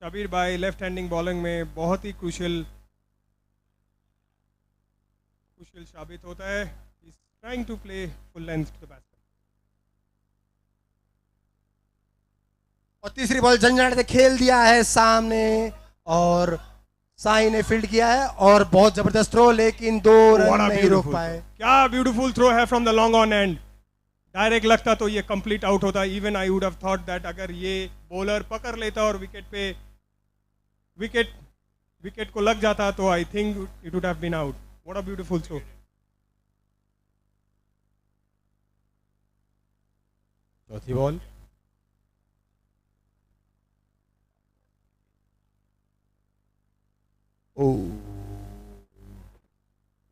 शबीर भाई left handing bowling में बहुत ही क्रूशियल साबित होता है. He's trying to play full length to the batsman. और तीसरी बॉल झंझट से खेल दिया है सामने और साई ने फील्ड किया है और बहुत जबरदस्त थ्रो, लेकिन 2 रन नहीं रोक पाए. क्या ब्यूटीफुल थ्रो है from the long on and. Direct लगता तो ये कंप्लीट आउट होता. Even I would have thought that अगर ये बॉलर पकड़ लेता और विकेट को लग जाता तो I think it would have been out. What a beautiful throw. चौथी बॉल.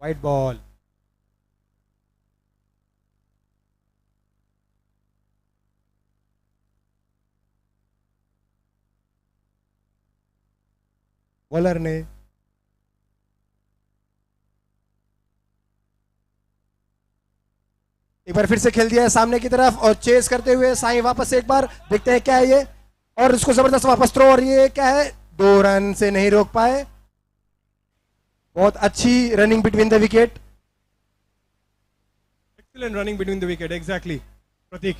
White ball. बॉलर ने एक बार फिर से खेल दिया है सामने की तरफ और चेस करते हुए साई वापस एक बार देखते हैं क्या है ये, और इसको जबरदस्त वापस थ्रो, और ये क्या है, 2 रन से नहीं रोक पाए. बहुत अच्छी running between the wicket. Excellent running between the wicket. Exactly Prateek,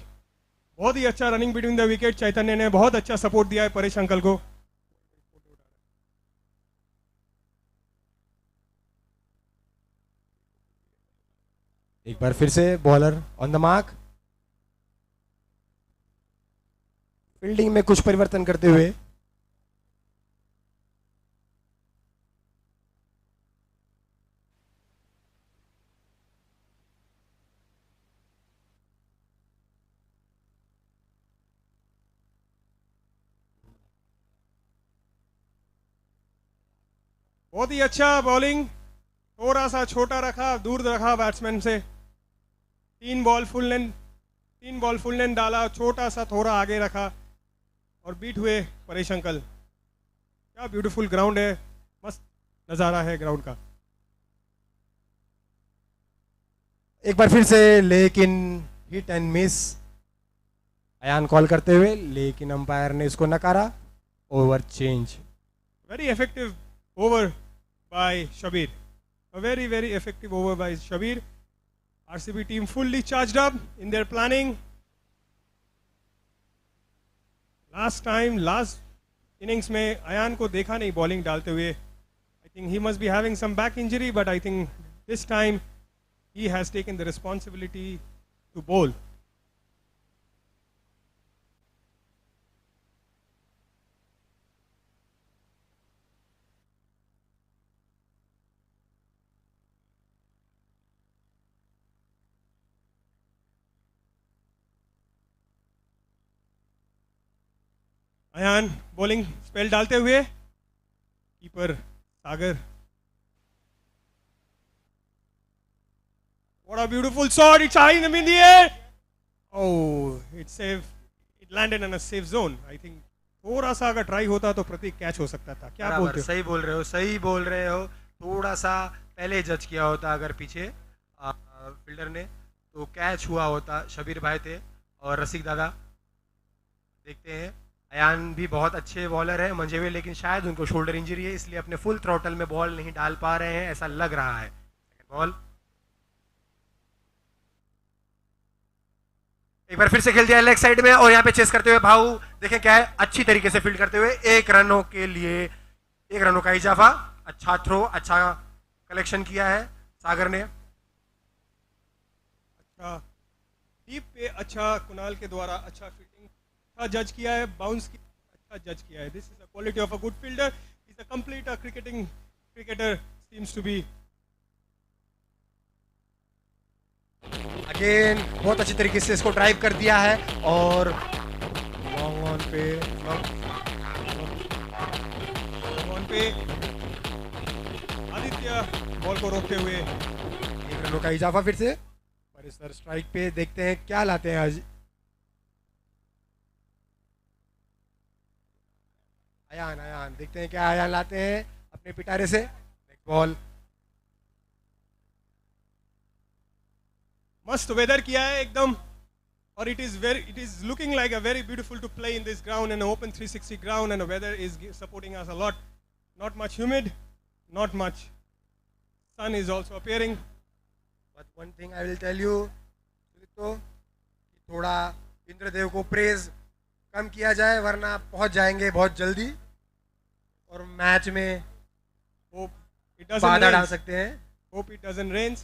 बहुत ही अच्छा running between the wicket. Chaitanya ने बहुत अच्छा सपोर्ट दिया है परेश अंकल को. एक बार फिर से bowler on the mark. Fielding में कुछ परिवर्तन करते हुए बहुत ही अच्छा बॉलिंग. थोड़ा सा छोटा रखा, दूर रखा बैट्समैन से. 3 बॉल फुल लेंथ डाला, छोटा सा थोड़ा आगे रखा और बीट हुए परेश अंकल. क्या ब्यूटीफुल ग्राउंड है. मस्त नज़ारा है ग्राउंड का. एक बार फिर से, लेकिन hit and miss. Ayan call करते हुए, लेकिन अंपायर ने इसको नकारा. Over change. Very effective over by Shabir. A very effective over by Shabir. RCB team fully charged up in their planning. Last innings में अयान को देखा नहीं बॉलिंग डालते हुए. I think he must be having some back injury, but I think this time he has taken the responsibility to bowl. Ayan bowling spell डालते हुए. Keeper Sagar. What a beautiful shot. It's high in the air. Oh, it's safe. It landed in a safe zone. I think थोड़ा सा अगर try होता तो प्रतीक catch हो सकता था. क्या बोलते हो? सही बोल रहे हो. थोड़ा सा पहले जज किया होता अगर पीछे फील्डर ने, तो कैच हुआ होता. शबीर भाई थे और रसिक दादा. देखते हैं. अयान भी बहुत अच्छे बॉलर है मंजे हुए, लेकिन शायद उनको शोल्डर इंजरी है, इसलिए अपने फुल थ्रोटल में बॉल नहीं डाल पा रहे हैं, ऐसा लग रहा है. बॉल एक बार फिर से खेल दिया लेग साइड में और यहाँ पे चेस करते हुए भाऊ. देखें क्या है, अच्छी तरीके से फील्ड करते हुए 1 रनों के लिए 1 रनों का इजाफा. अच्छा थ्रो, अच्छा कलेक्शन किया है सागर ने. अच्छा डीप पे अच्छा कुणाल के द्वारा अच्छा फील्डिंग जज किया है. बाउंस की अच्छा जज किया है. This is the quality of a good fielder. Is a complete cricketer seems to be. Again बहुत अच्छी तरीके से इसको ड्राइव कर दिया है और लॉन्ग ऑन पे आदित्य बॉल को रोकते हुए 1 रनों का इजाफा फिर से. परिसर स्ट्राइक पे देखते हैं क्या लाते हैं आज अयान. देखते हैं क्या अयान लाते हैं अपने पिटारे से. बॉल मस्त वेदर किया है एकदम. or it is looking like a very beautiful to play in this ground, an open 360 ground, and the weather is supporting us a lot. Not much humid, not much sun is also appearing. But one thing I will tell you, तो थोड़ा इंद्रदेव को praise कम किया जाए, वरना पहुंच जाएंगे बहुत जल्दी और मैच में Hope it doesn't बाधा डाल rain. सकते हैं. Hope it doesn't rain.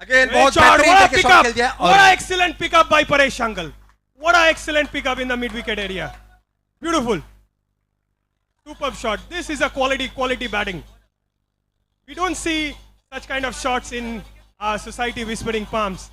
Again Great बहुत shot, बेहतरीन what a करके शॉट pickup! खेल दिया What और an excellent pickup by Paresh Shankal. What an excellent pickup in the mid wicket area. Beautiful. Superb shot. This is a quality batting. We don't see such kind of shots in our society whispering palms.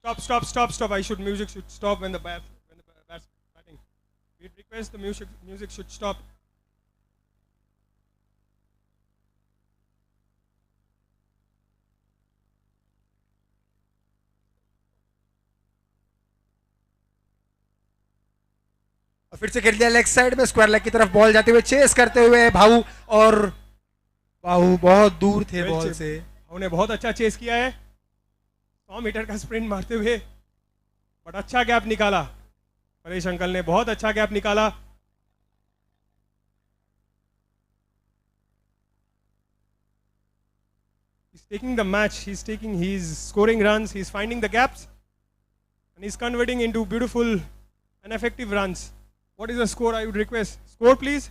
Stop. Music should stop when the bats batting. We request the music should stop. और फिर से खेल दिया leg side में, square leg की तरफ ball जाते हुए चेस करते हुए भाऊ, और भाऊ बहुत दूर थे Well बॉल chased. से. उन्होंने बहुत अच्छा चेस किया है 100 मीटर का स्प्रिंट मारते हुए, बट अच्छा गैप निकाला. परेश अंकल ने बहुत अच्छा गैप निकाला. He's taking the match. He's scoring runs. He's finding the gaps, and he's converting into beautiful and effective runs. What is the score? I would request score, please.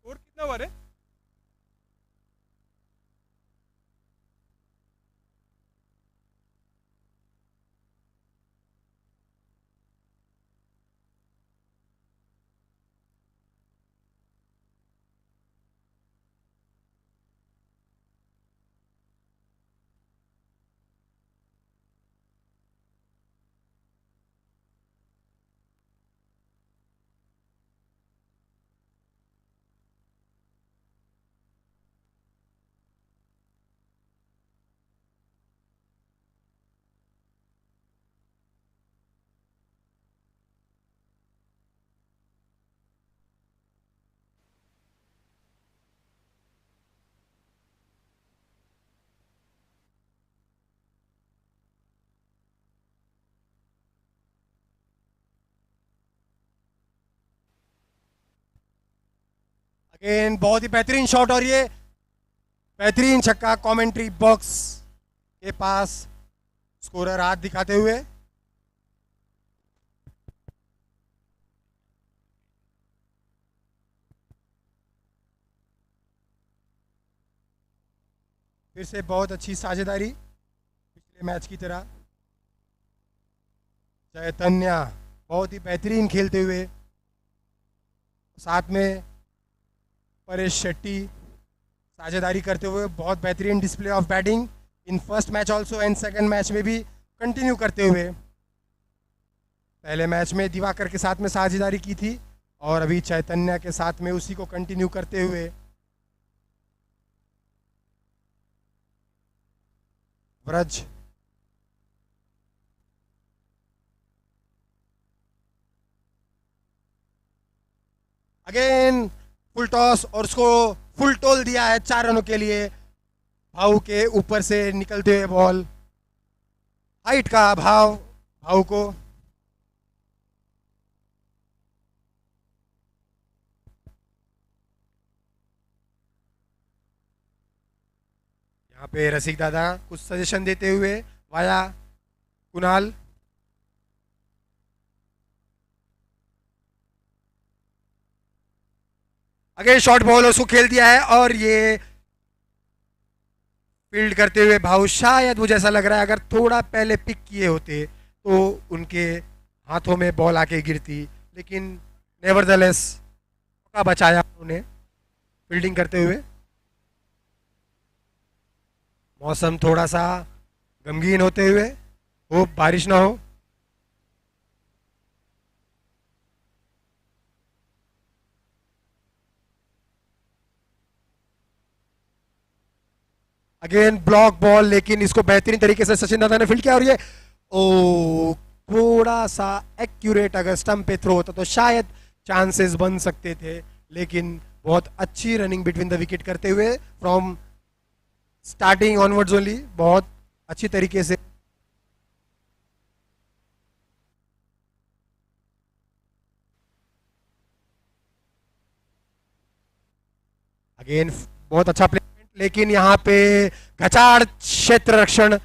Score कितना हुआ रे? Again बहुत ही बेहतरीन shot, और ये बेहतरीन छक्का commentary box के पास स्कोरर हाथ दिखाते हुए. फिर से बहुत अच्छी साझेदारी पिछले मैच की तरह. चैतन्य बहुत ही बेहतरीन खेलते हुए, साथ में परेश शेट्टी साझेदारी करते हुए बहुत बेहतरीन display of batting in first match also and second match में भी कंटिन्यू करते हुए. पहले मैच में दिवाकर के साथ में साझेदारी की थी और अभी चैतन्य के साथ में उसी को कंटिन्यू करते हुए. व्रज अगेन फुल टॉस और उसको फुल टोल दिया है 4 रनों के लिए. भाऊ के ऊपर से निकलते हुए बॉल, हाइट का अभाव भाऊ को. यहाँ पे रसिक दादा कुछ सजेशन देते हुए via Kunal. Again short ball उसको खेल दिया है और ये फील्ड करते हुए भाऊ, शायद मुझे ऐसा लग रहा है अगर थोड़ा पहले पिक किए होते तो उनके हाथों में बॉल आके गिरती, लेकिन नेवरदलेस का बचाया उन्हें फील्डिंग करते हुए. मौसम थोड़ा सा गमगीन होते हुए, होप बारिश ना हो. अगेन ब्लॉक बॉल, लेकिन इसको बेहतरीन तरीके से सचिन दादा ने फील्ड किया और ये ओ थोड़ा सा एक्यूरेट अगर स्टंप पे थ्रो होता तो शायद चांसेस बन सकते थे, लेकिन बहुत अच्छी रनिंग बिटवीन द विकेट करते हुए फ्रॉम स्टार्टिंग ऑनवर्ड्स ओनली, बहुत अच्छी तरीके से। अगेन बहुत अच्छा प्लेसमेंट, लेकिन यहां पे घचाड़ क्षेत्र रक्षण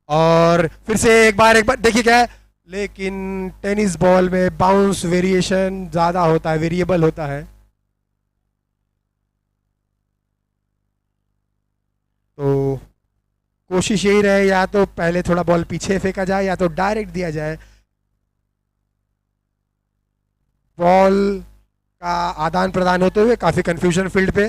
और फिर से एक बार देखिए क्या है, लेकिन टेनिस बॉल में बाउंस वेरिएशन ज्यादा होता है, वेरिएबल होता है, तो कोशिश यही रहे या तो पहले थोड़ा बॉल पीछे फेंका जाए या तो डायरेक्ट दिया जाए। बॉल का आदान प्रदान होते हुए काफी कंफ्यूजन फील्ड पे।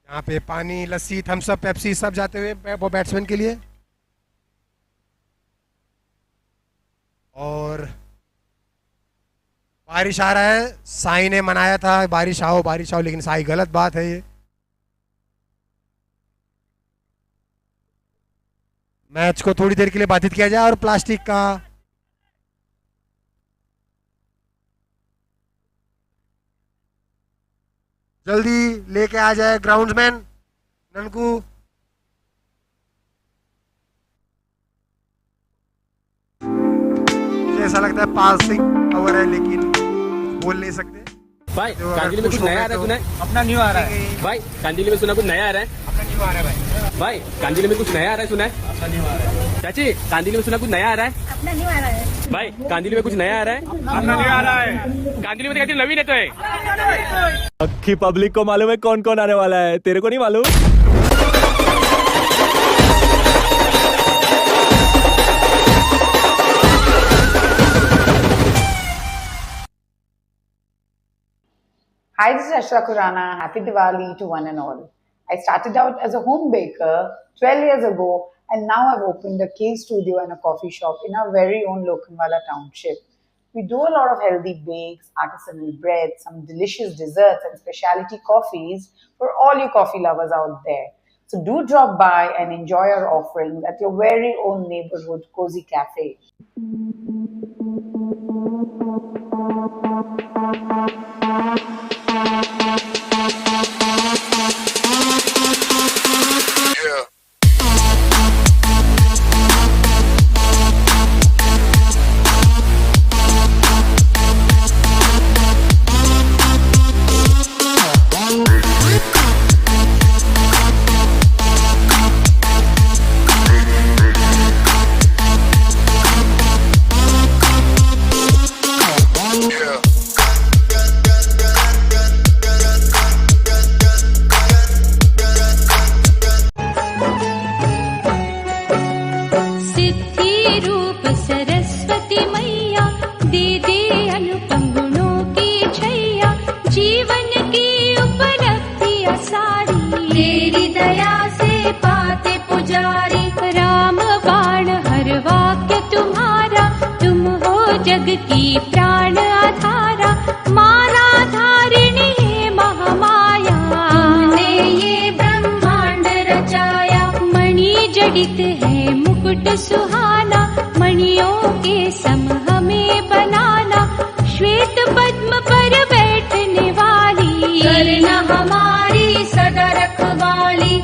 यहाँ पे पानी, लस्सी, थम्स अप, पेप्सी सब जाते हुए बैट्समैन के लिए। और बारिश आ रहा है, साई ने मनाया था बारिश आओ बारिश आओ, लेकिन साई गलत बात है ये। मैच को थोड़ी देर के लिए बाधित किया जाए और प्लास्टिक का जल्दी लेके आ जाए ग्राउंड्समैन ननकू। ऐसा लगता है पासिंग ओवर है, लेकिन बोल नहीं सकते। भाई कांदिली में कुछ नया आ रहा है, सुना है? अपना न्यू आ रहा है भाई कांदिली में सुना कुछ नया आ रहा है। अपना न्यू आ रहा है भाई कांदिली में कुछ नया आ रहा है, सुना है? अपना न्यू आ रहा है चाची कांदिली में सुना कुछ नया आ रहा है। अपना न्यू आ रहा है। भाई कांदिली में कुछ नया आ रहा है। अपना न्यू आ रहा है कांदिली में तो कहते हैं नवीन है तो है। अक्खी पब्लिक को मालूम है कौन कौन आने वाला है, तेरे को नहीं मालूम? Hi, this is Ashra Khurana. Happy Diwali to one and all. I started out as a home baker 12 years ago, and now I've opened a cake studio and a coffee shop in our very own Lokhandwala township. We do a lot of healthy bakes, artisanal breads, some delicious desserts, and specialty coffees for all you coffee lovers out there. So do drop by and enjoy our offerings at your very own neighborhood Cozy Cafe. जग की प्राण आधारा, माना धारिणी है महामाया। तुमने ये ब्रह्मांड रचाया, मणि जडित है मुकुट सुहाना। मणियों के सम हमें बनाना, श्वेत पद्म पर बैठने वाली, करना हमारी सदा रखवाली।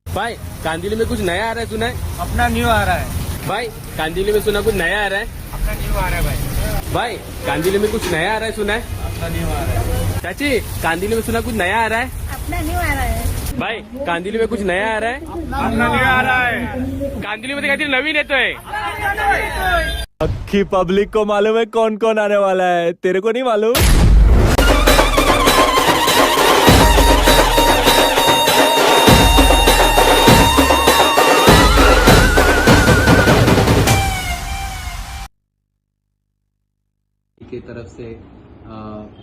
भाई कांदिली में कुछ नया आ रहा है, सुना है? अपना न्यू आ रहा है भाई कांदिली में सुना कुछ नया आ रहा है। अपना न्यू आ रहा है भाई कांदिली में कुछ नया आ रहा है, सुना है? अपना न्यू आ रहा है चाची कांदिली में सुना कुछ नया आ रहा है। अपना न्यू आ रहा है। भाई कांदिली में कुछ नया आ रहा है। अपना न्यू आ रहा है कांदिली में तो कहते हैं नवीन है तो है। अक्खी पब्लिक को मालूम है कौन कौन आने वाला है, तेरे को नहीं मालूम? की तरफ से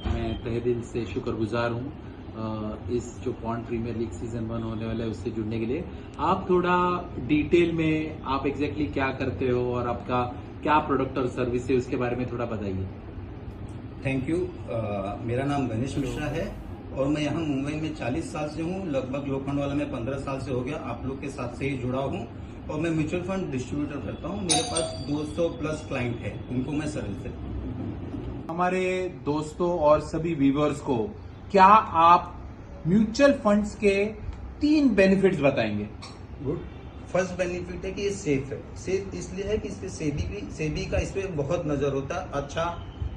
मैं तहे दिल से शुक्रगुजार हूँ इस जो पॉन्ड प्रीमियर लीग सीजन 1 होने वाला है उससे जुड़ने के लिए। आप थोड़ा डिटेल में आप एग्जैक्टली क्या करते हो और आपका क्या प्रोडक्ट और सर्विस है उसके बारे में थोड़ा बताइए। Thank you. मेरा नाम गणेश मिश्रा है और मैं यहाँ मुंबई में 40 साल से हूँ। लगभग लोखंडवाला में 15 साल से हो गया। आप लोग के साथ से ही जुड़ा हूँ और मैं म्यूचुअल फंड डिस्ट्रीब्यूटर करता हूँ। मेरे पास 200 प्लस क्लाइंट है, उनको मैं सर्विस देता हूँ। हमारे दोस्तों और सभी व्यूवर्स को क्या आप म्यूचुअल फंड्स के 3 बेनिफिट्स बताएंगे? गुड। फर्स्ट बेनिफिट है कि ये सेफ है। सेफ इसलिए है कि इस पे सेबी का इस पे बहुत नजर होता है।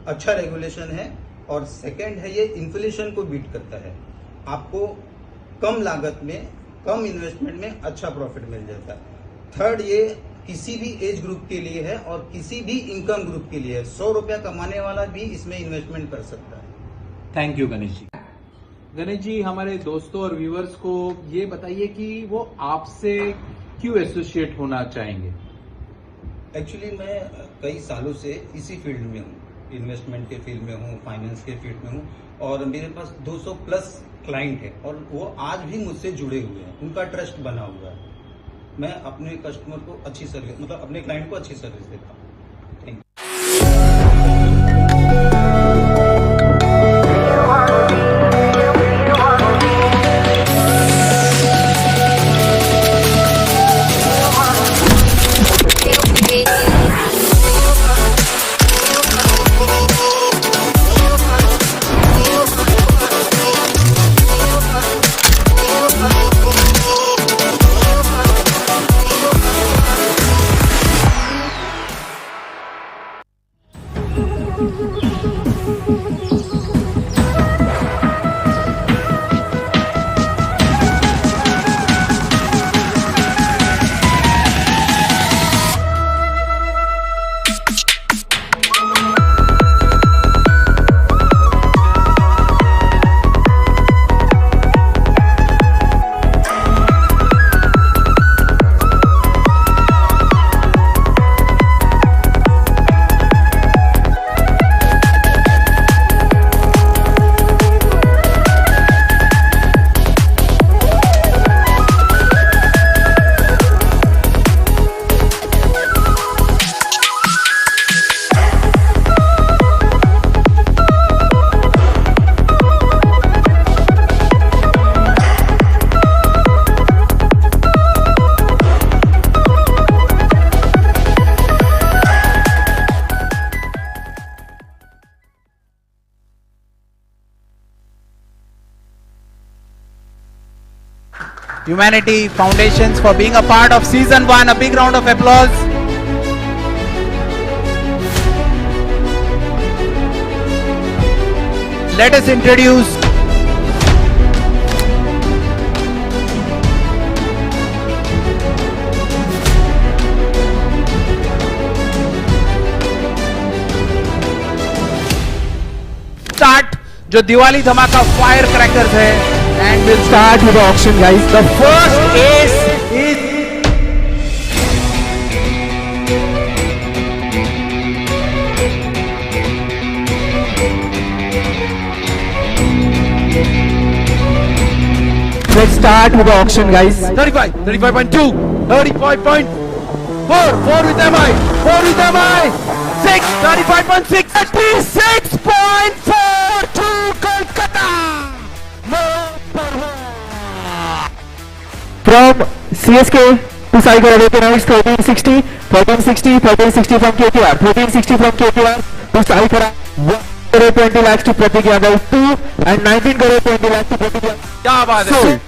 अच्छा रेगुलेशन है। और सेकंड है ये इन्फ्लेशन को बीट करता है। आपको कम लागत में, कम इन्वेस्टमेंट में अच्छा प्रॉफिट मिल जाता है। थर्ड, ये किसी भी एज ग्रुप के लिए है और किसी भी इनकम ग्रुप के लिए है। 100 रुपया कमाने वाला भी इसमें इन्वेस्टमेंट कर सकता है। Thank you Ganesh ji. गणेश जी, हमारे दोस्तों और व्यूवर्स को ये बताइए कि वो आपसे क्यों एसोसिएट होना चाहेंगे? एक्चुअली मैं कई सालों से इसी फील्ड में हूँ, इन्वेस्टमेंट के फील्ड में हूँ, फाइनेंस के फील्ड में हूँ और मेरे पास 200 प्लस क्लाइंट है और वो आज भी मुझसे जुड़े हुए हैं। उनका ट्रस्ट बना हुआ है। मैं अपने कस्टमर को अच्छी सर्विस, मतलब अपने क्लाइंट को अच्छी सर्विस देता हूँ। Thank you. Humanity Foundations for being a part of season 1. A big round of applause. Let us introduce start जो दिवाली धमाका फायर क्रैकर्स है and we'll start with the auction, guys. The first ace is let's start with the auction, guys. 35, 35.2, 35.4, 4 with MI, 4 with MI, 6, 35.6, 36.4 to Kolkata. From CSK to Saigar Awakenings, 1360, 1360, 1360 from KKR, 1360 from KKR to Saikara, 1 crore 20 lakhs to Pratik Yadav, 2 and 19 crore 20 lakhs to Pratik Yadav. क्या बात है?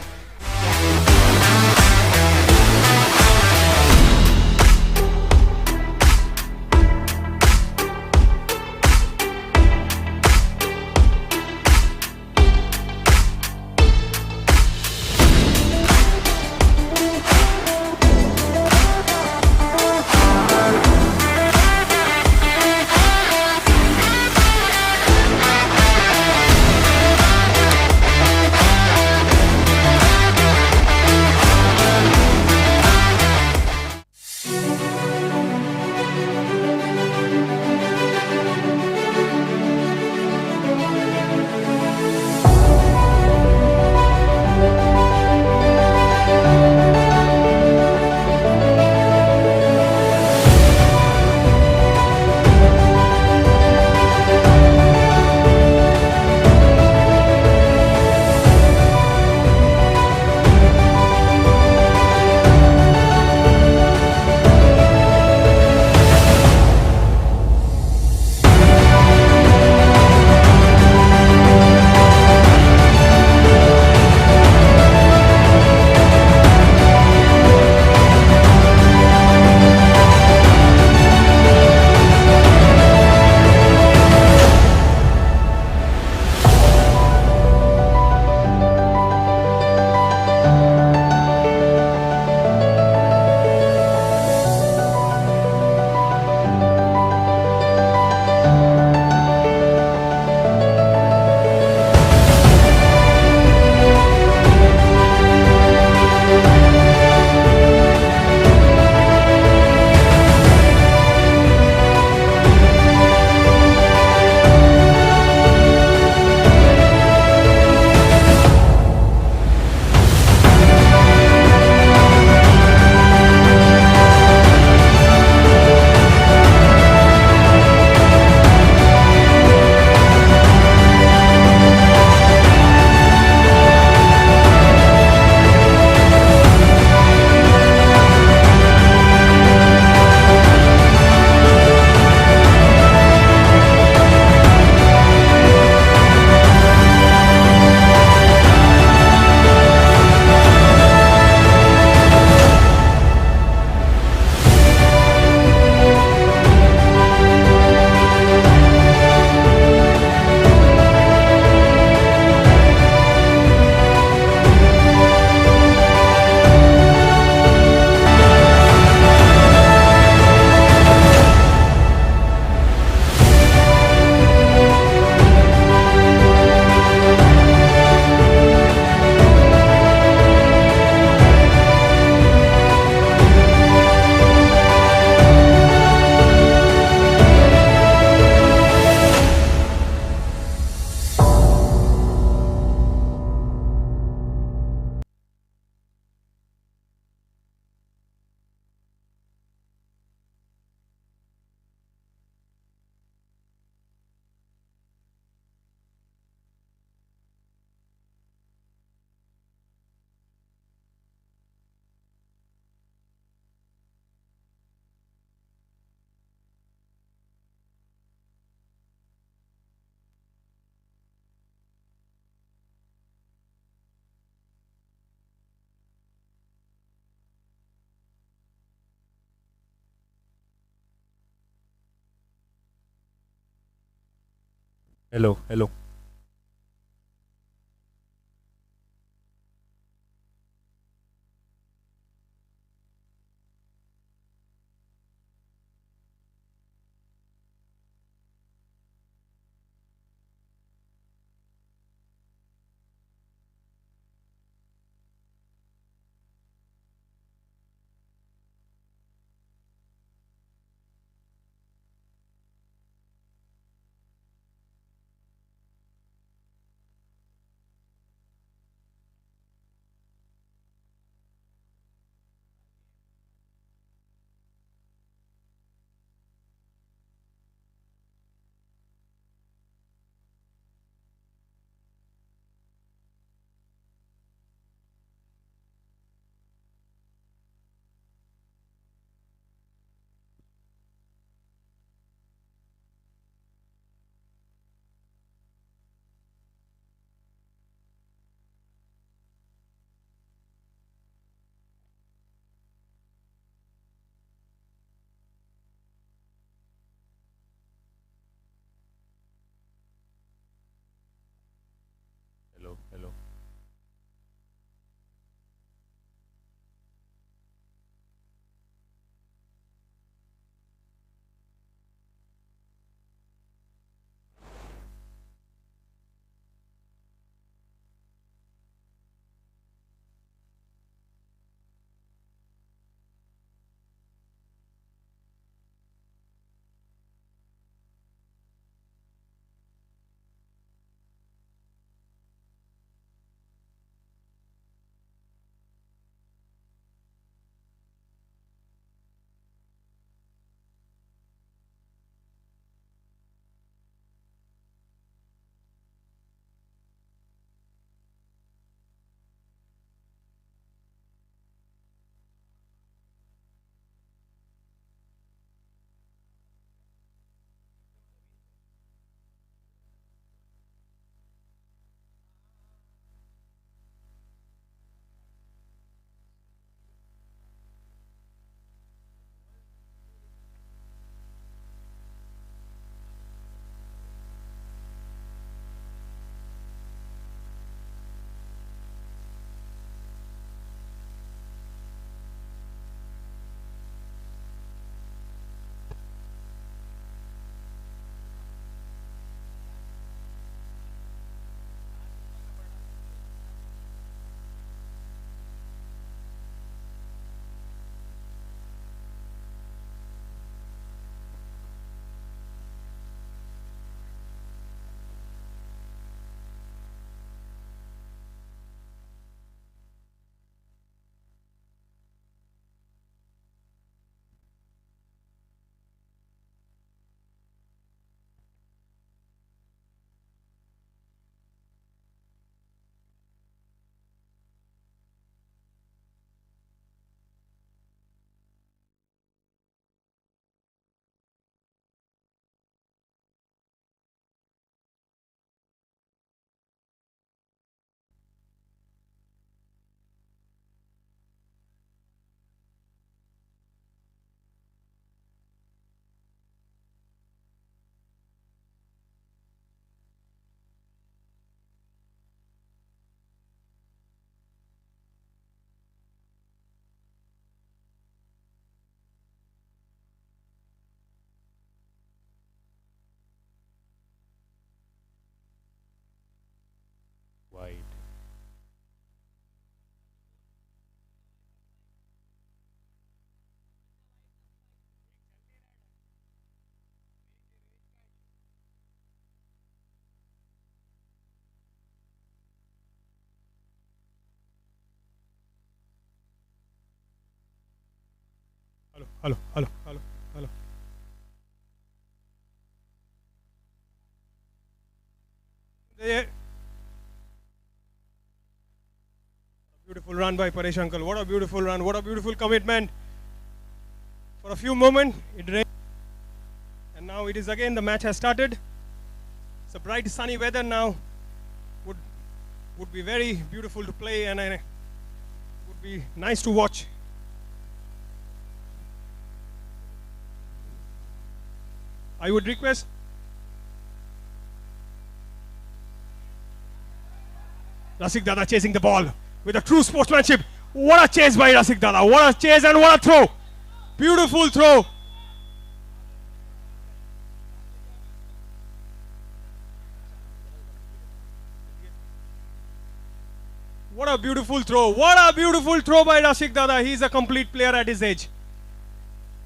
Hello hello hello hello wide hello hello hello hello hello ये beautiful run by Paresh uncle. What a beautiful run. What a beautiful commitment. For a few moments it rained and now it is again, the match has started. It's a bright sunny weather now. Would be very beautiful to play and would be nice to watch. I would request Rasik Dada chasing the ball with a true sportsmanship. What a chase by Rasik Dada. What a chase and what a throw. Beautiful throw. What a beautiful throw. What a beautiful throw by Rasik Dada. He's a complete player at his age.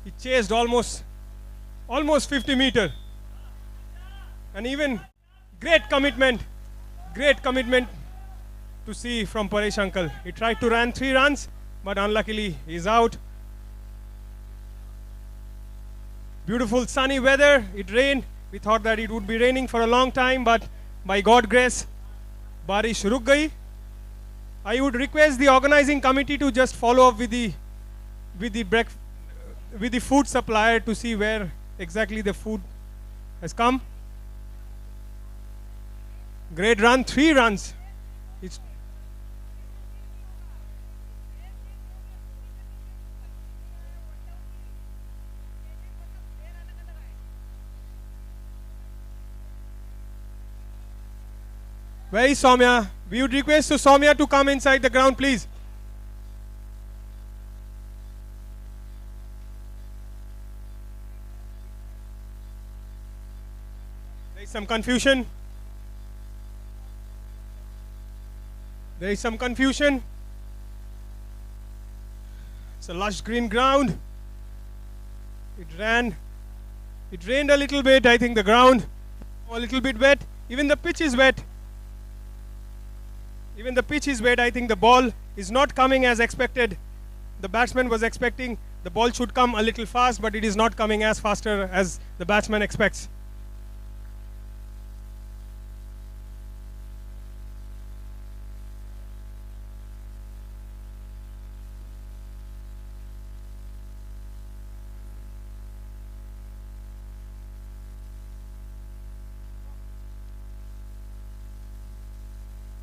He chased almost 50 meter. And even great commitment to see from Paresh uncle. He tried to run 3 runs, but unluckily he's out. Beautiful sunny weather. It rained. We thought that it would be raining for a long time, but by God's grace, barish ruk gayi. I would request the organizing committee to just follow up with the food supplier to see where exactly the food has come. Great run, 3 runs. It's where is Soumya? We would request to Soumya to come inside the ground, please. There is some confusion. It's a lush green ground. It rained a little bit. I think the ground a little bit wet. Even the pitch is wet. I think the ball is not coming as expected. The batsman was expecting the ball should come a little fast, but it is not coming as faster as the batsman expects.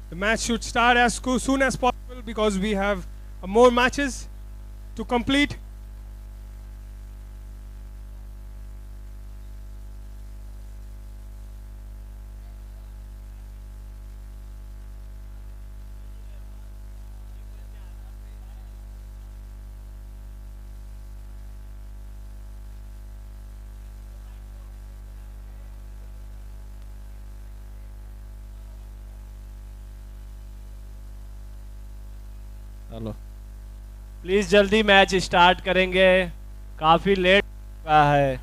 The match should start as soon as possible because we have more matches to complete. Hello please जल्दी match start करेंगे, काफी late हुआ है।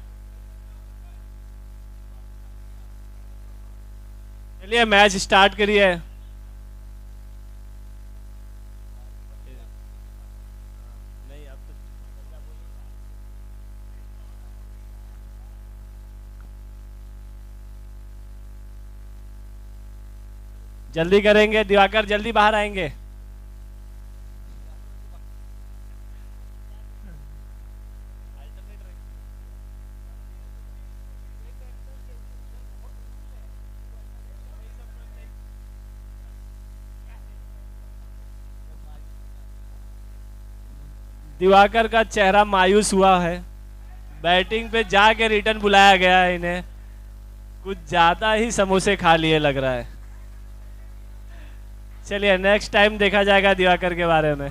चलिए match start करिए। जल्दी करेंगे, दिवाकर जल्दी बाहर आएंगे। दिवाकर का चेहरा मायूस हुआ है। बैटिंग पे जाके रिटर्न बुलाया गया है इन्हें, कुछ ज़्यादा ही समोसे खा लिए लग रहा है। चलिए नेक्स्ट टाइम देखा जाएगा दिवाकर के बारे में।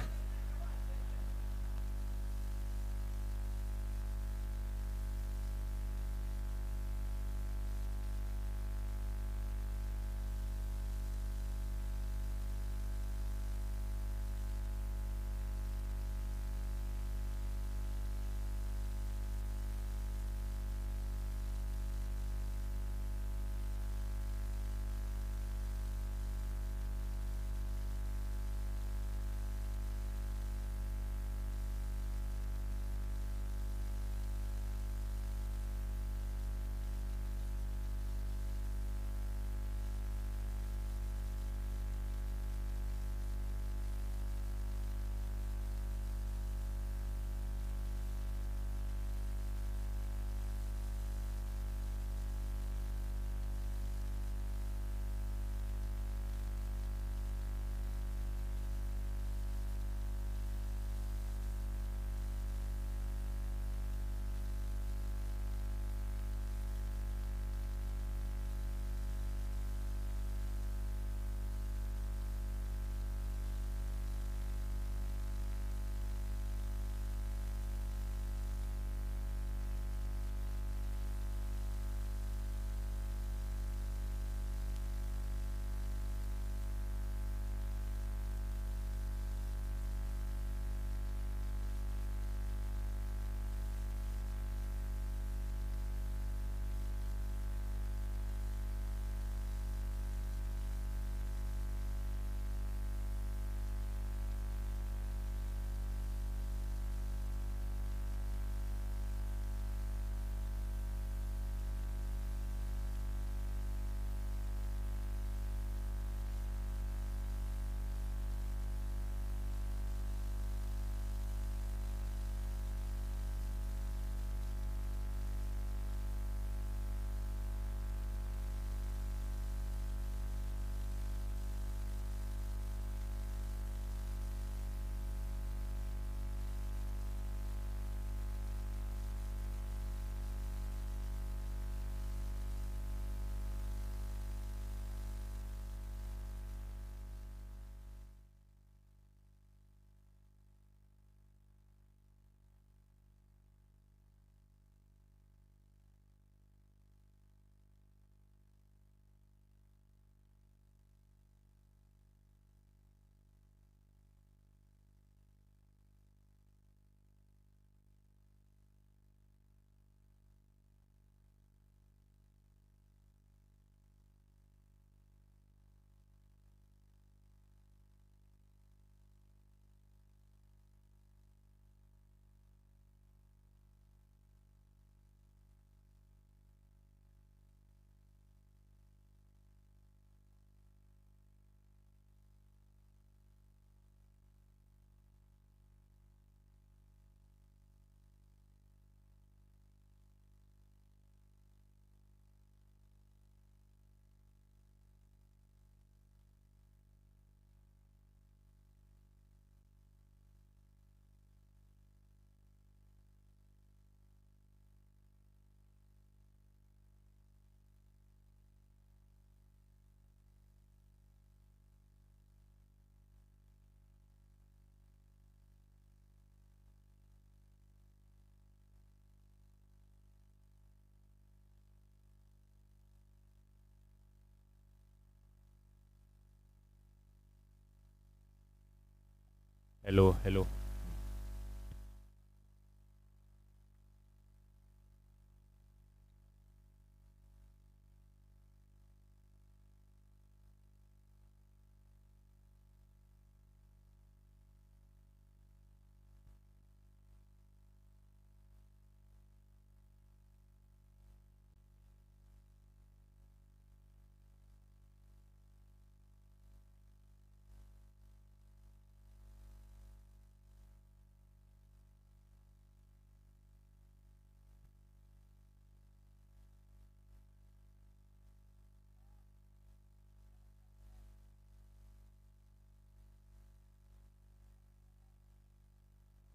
Hello, hello.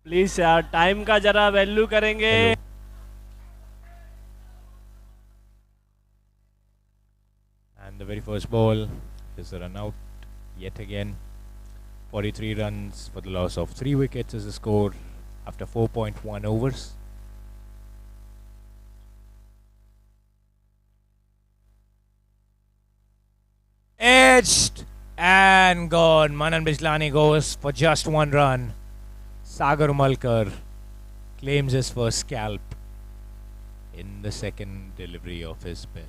प्लीज यार टाइम का जरा वैल्यू करेंगे. And the very first ball is a run out yet again. 43 runs for the loss of 3 wickets is the score after 4.1 overs. Edged and gone. Manan Bijlani goes for just 1 run. Sagar Malkar claims his first scalp in the second delivery of his spell.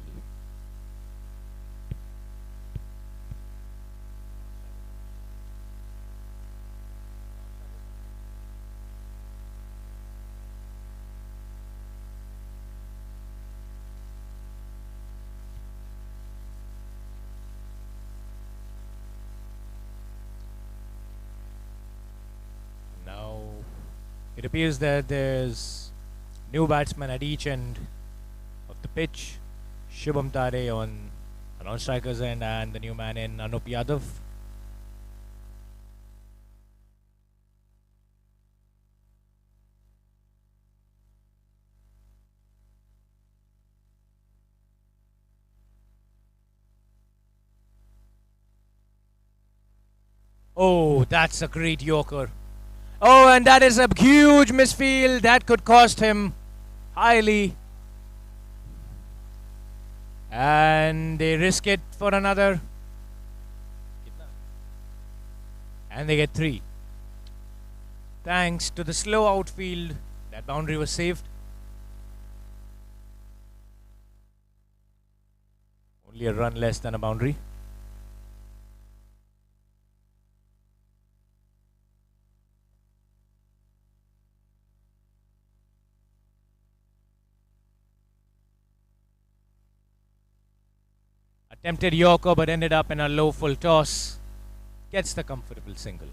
Now it appears that there's new batsmen at each end of the pitch. Shubham Tare on a non-striker's end and the new man in Anup Yadav. Oh, that's a great Yorker. Oh, and that is a huge misfield that could cost him highly. And they risk it for another. And they get 3. Thanks to the slow outfield, that boundary was saved. Only a run less than a boundary. Attempted Yorker but ended up in a low full toss. Gets the comfortable single.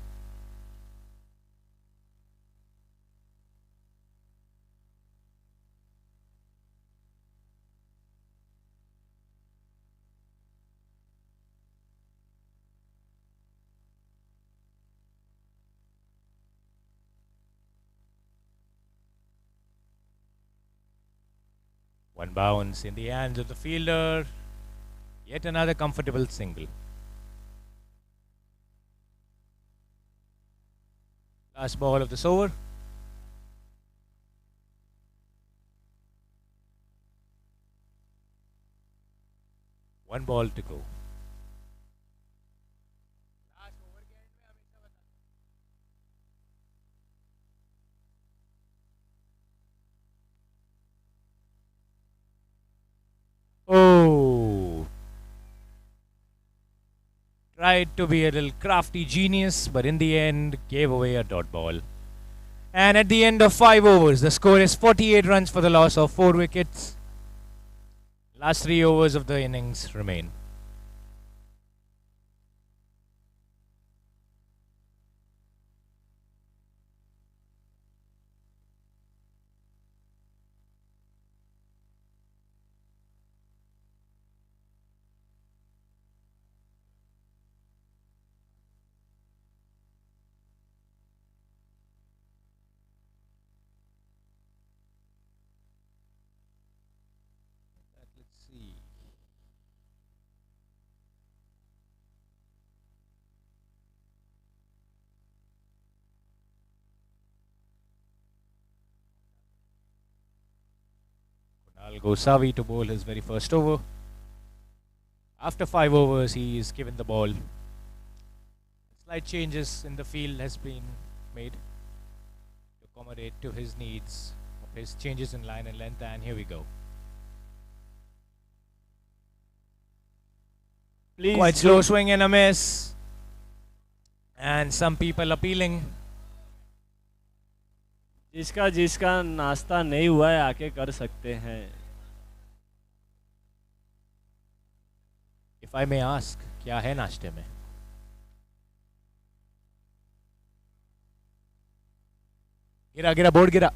One bounce in the hands of the fielder. Yet another comfortable single. Last ball of this over. One ball to go. Oh. Tried to be a little crafty genius, but in the end gave away a dot ball. And at the end of 5 overs, the score is 48 runs for the loss of 4 wickets. Last 3 overs of the innings remain. Let's see. Kunal Gosavi to bowl his very first over. After 5 overs, he is given the ball. Slight changes in the field has been made to accommodate to his needs of his changes in line and length. And here we go. Please Quite slow swing and a miss. And some people appealing. जिसका जिसका नाश्ता नहीं हुआ है आके कर सकते हैं. If I may ask, क्या है नाश्ते में? गिरा गिरा बोर्ड गिरा.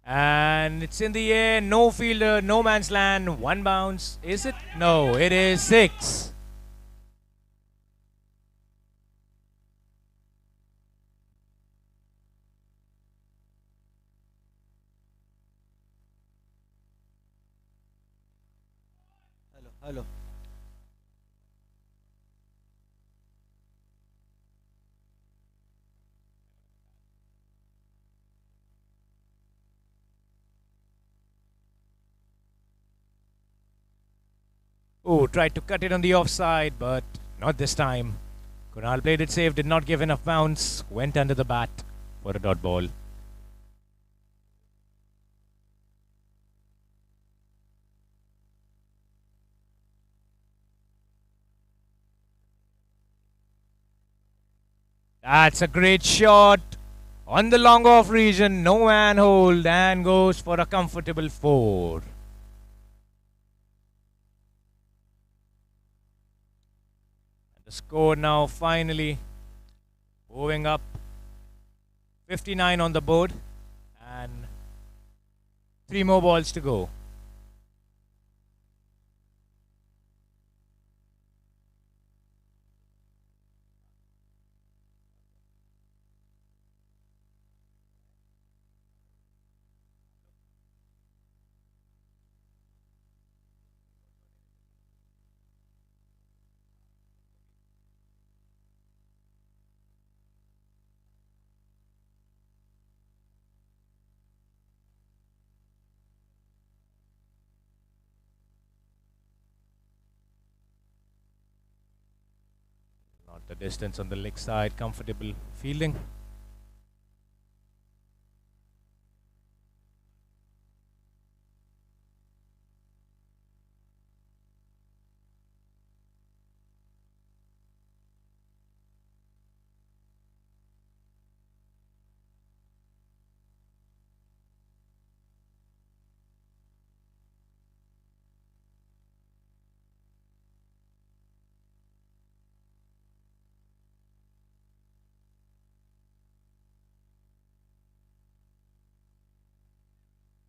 And it's in the air, no fielder, no man's land, one bounce. Is it? No, it is 6. Hello. Oh, tried to cut it on the offside, but not this time. Kunal played it safe, did not give enough bounce, went under the bat for a dot ball. That's a great shot on the long off region, no man hold, and goes for a comfortable 4. The score now finally moving up, 59 on the board and 3 more balls to go. Not the distance on the leg side, comfortable fielding.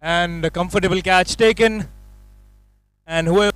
And a comfortable catch taken. And whoever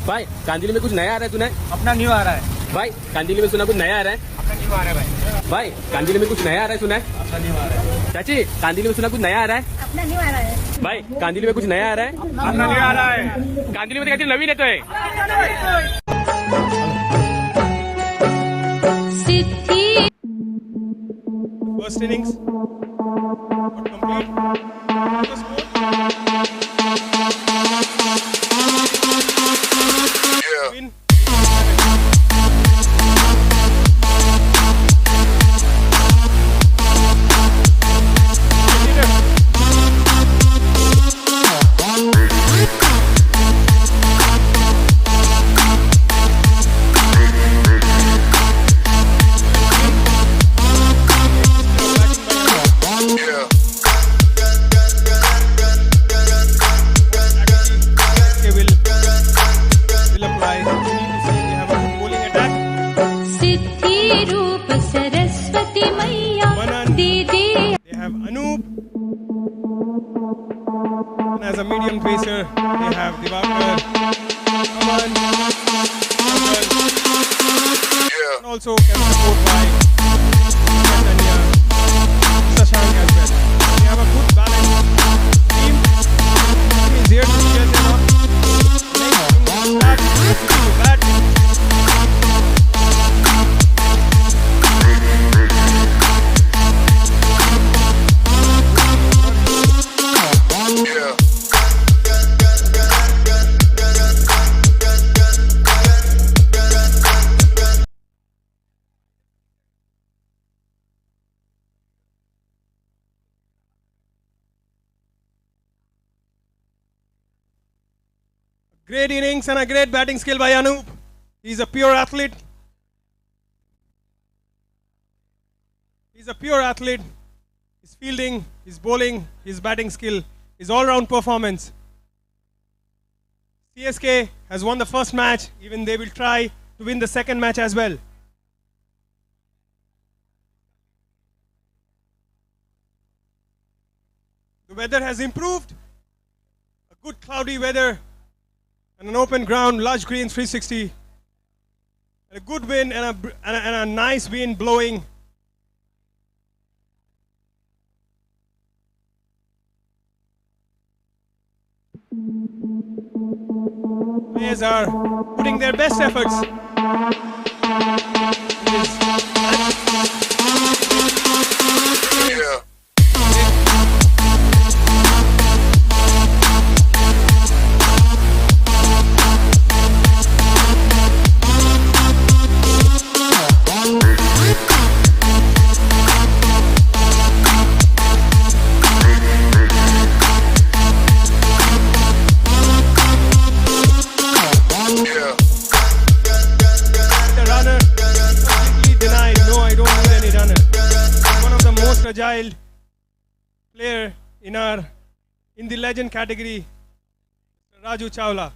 भाई कांदिली में कुछ नया आ रहा है तूने? अपना new आ रहा है भाई कांदिली में सुना कुछ नया आ रहा है? अपना न्यू आ रहा है भाई भाई कांदिली में कुछ नया आ रहा है सुना है? अपना न्यू आ रहा है चाची कांदिली में सुना कुछ नया आ रहा है? अपना न्यू आ रहा है भाई कांदिली में कुछ नया आ रहा है? अपना न्यू आ रहा है कांदिली में तो कहते हैं नवीन है तो है। सिद्धि First innings got complete. What was the score? Win. Okay, will apply. We need to see they have a good bowling attack. सिद्धि रूप सरस्वती मैया दीदी They have Anoop. And as a medium pacer, they have Divakar, Aman, and also can support by Chaitanya, Shashank as well. They have a good balanced team. Team is here to cheer them up. Next thing to bat. Great innings and a great batting skill by Anoop. He's a pure athlete. He's a pure athlete. His fielding, his bowling, his batting skill, his all-round performance. CSK has won the first match. Even they will try to win the second match as well. The weather has improved. A good cloudy weather and an open ground, lush greens 360. And a good wind and a nice wind blowing. Players are putting their best efforts. The runner completely denied. No, I don't need any runner. One of the most agile player in the legend category, Raju Chawla.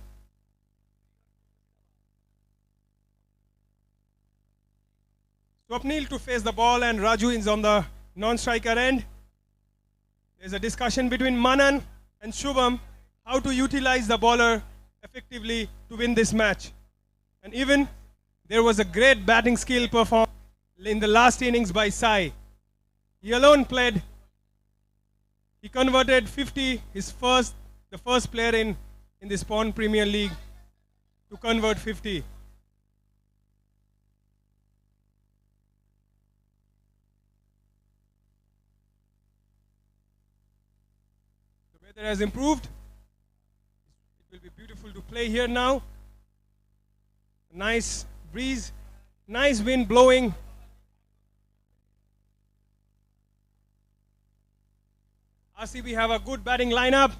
Swapnil to face the ball and Raju is on the non-striker end. There's a discussion between Manan and Shubham how to utilize the bowler effectively to win this match. And even there was a great batting skill performed in the last innings by Sai. He alone played. He converted 50, the first player in the Spawn Premier League to convert 50. The weather has improved. It will be beautiful to play here now. Nice breeze, nice wind blowing. RCB have a good batting lineup.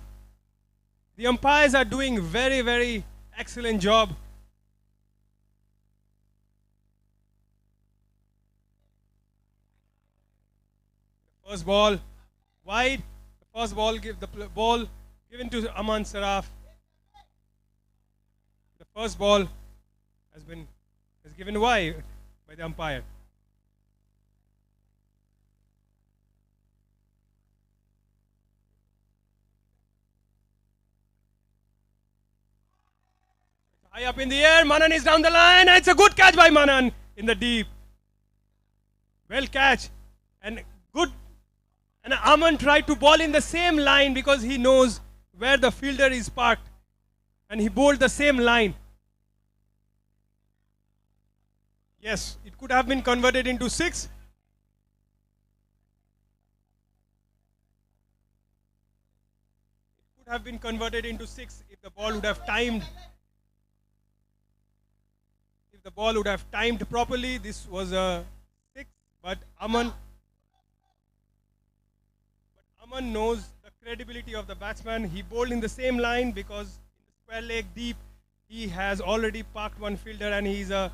The umpires are doing very, very excellent job. First ball wide. The first ball ball given to Aman Saraf. The first ball is given wide by the umpire. High up in the air, Manan is down the line. It's a good catch by Manan in the deep. Well catch. And good. And Aman tried to ball in the same line because he knows where the fielder is parked. And he bowled the same line. Yes, it could have been converted into 6. It could have been converted into 6 if the ball would have timed. If the ball would have timed properly, this was a 6. But Aman knows the credibility of the batsman. He bowled in the same line because in the square leg deep, he has already parked one fielder and he is a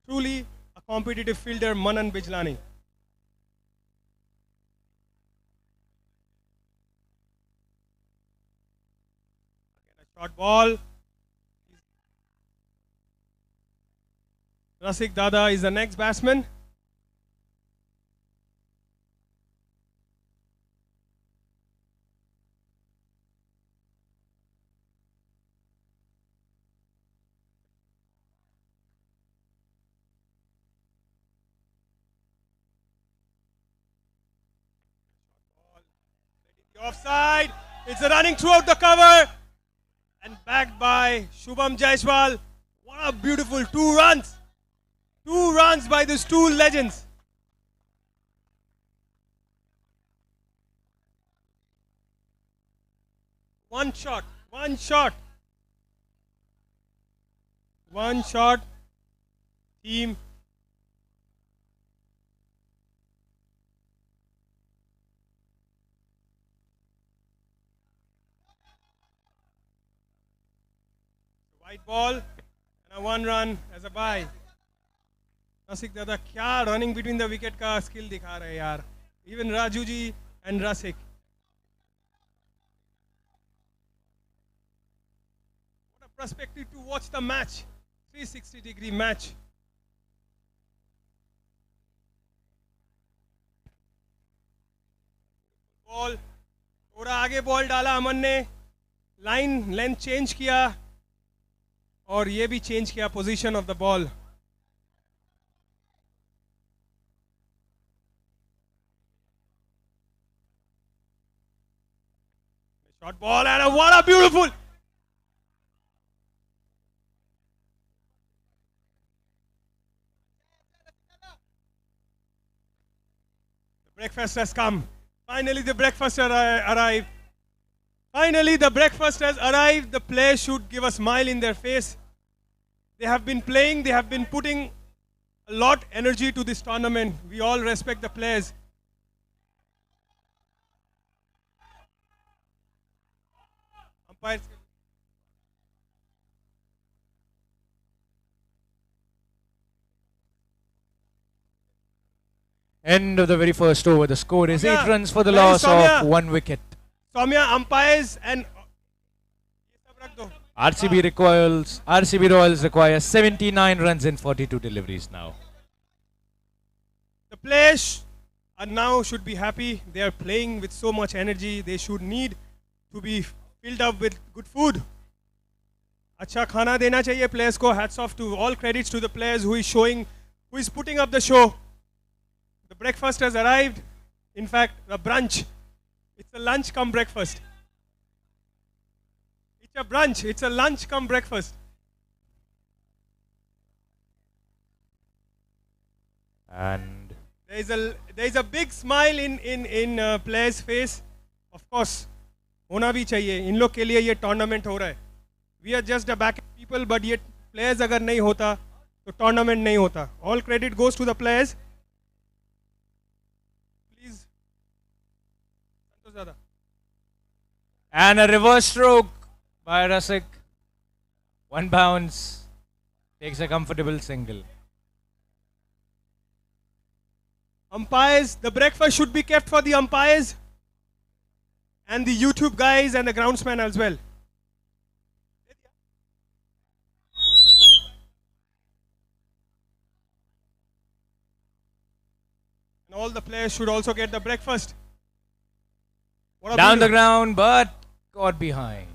truly a competitive fielder, Manan Bijlani. Again, a short ball. Rasik Dada is the next batsman. Offside. It's a running throughout the cover and backed by Shubham Jaiswal. What a beautiful 2 runs. 2 runs by these 2 legends. One shot. Team. White ball and a 1 run as a bye. Rasik Dada क्या running between the wicket का skill दिखा रहे यार. Even Raju ji and Rasik. What a perspective to watch the match. 360-degree match. Ball. थोड़ा आगे ball डाला अमन ने. Line length change किया और ये भी चेंज किया position of the ball. Short ball and what a beautiful. The breakfast has come. Finally the breakfast arrived. Finally the breakfast has arrived. The players should give a smile in their face. They have been playing, they have been putting a lot energy to this tournament. We all respect the players. Umpires. End of the very first over. The score is Soumya, 8 runs for the where is loss of Soumya? 1 wicket. Soumya, umpires and RCB Royals require 79 runs in 42 deliveries now. The players are now should be happy. They are playing with so much energy. They should need to be filled up with good food. अच्छा खाना देना चाहिए players को. Hats off to all credits to the players who is putting up the show. The breakfast has arrived. In fact, the brunch. It's a lunch come breakfast. It's a brunch. It's a lunch come breakfast. And there is a big smile in players' face. Of course, होना भी चाहिए. इन लोग के लिए ये tournament हो रहा है. We are just the back people, but ये players अगर नहीं होता तो tournament नहीं होता. All credit goes to the players. Please, Santosh Dada. And a reverse stroke by Rasik. 1 bounce. Takes a comfortable single. Umpires, the breakfast should be kept for the umpires and the YouTube guys and the groundsman as well. And all the players should also get the breakfast. What a Down the beautiful- ground, but caught behind.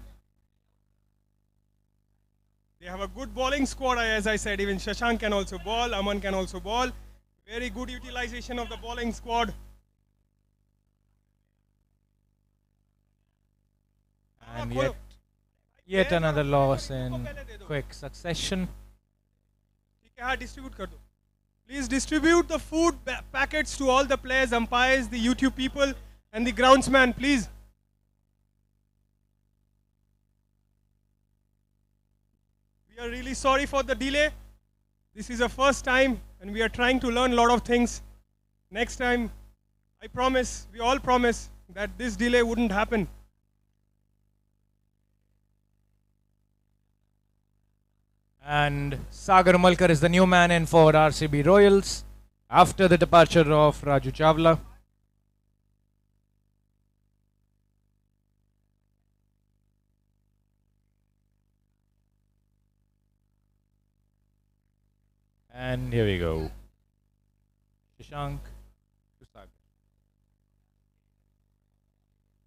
They They have a good bowling squad, as I said. Even Shashank can also bowl, Aman can also bowl. Very good utilization of the bowling squad. And yet another loss in quick succession. Please distribute the food packets to all the players, umpires, the YouTube people, and the groundsman, please. We are really sorry for the delay. This is the first time, and we are trying to learn a lot of things. Next time, I promise, we all promise, that this delay wouldn't happen. And Sagar Umalkar is the new man in for RCB Royals after the departure of Raju Chawla. And here we go. Shashank to Sagar.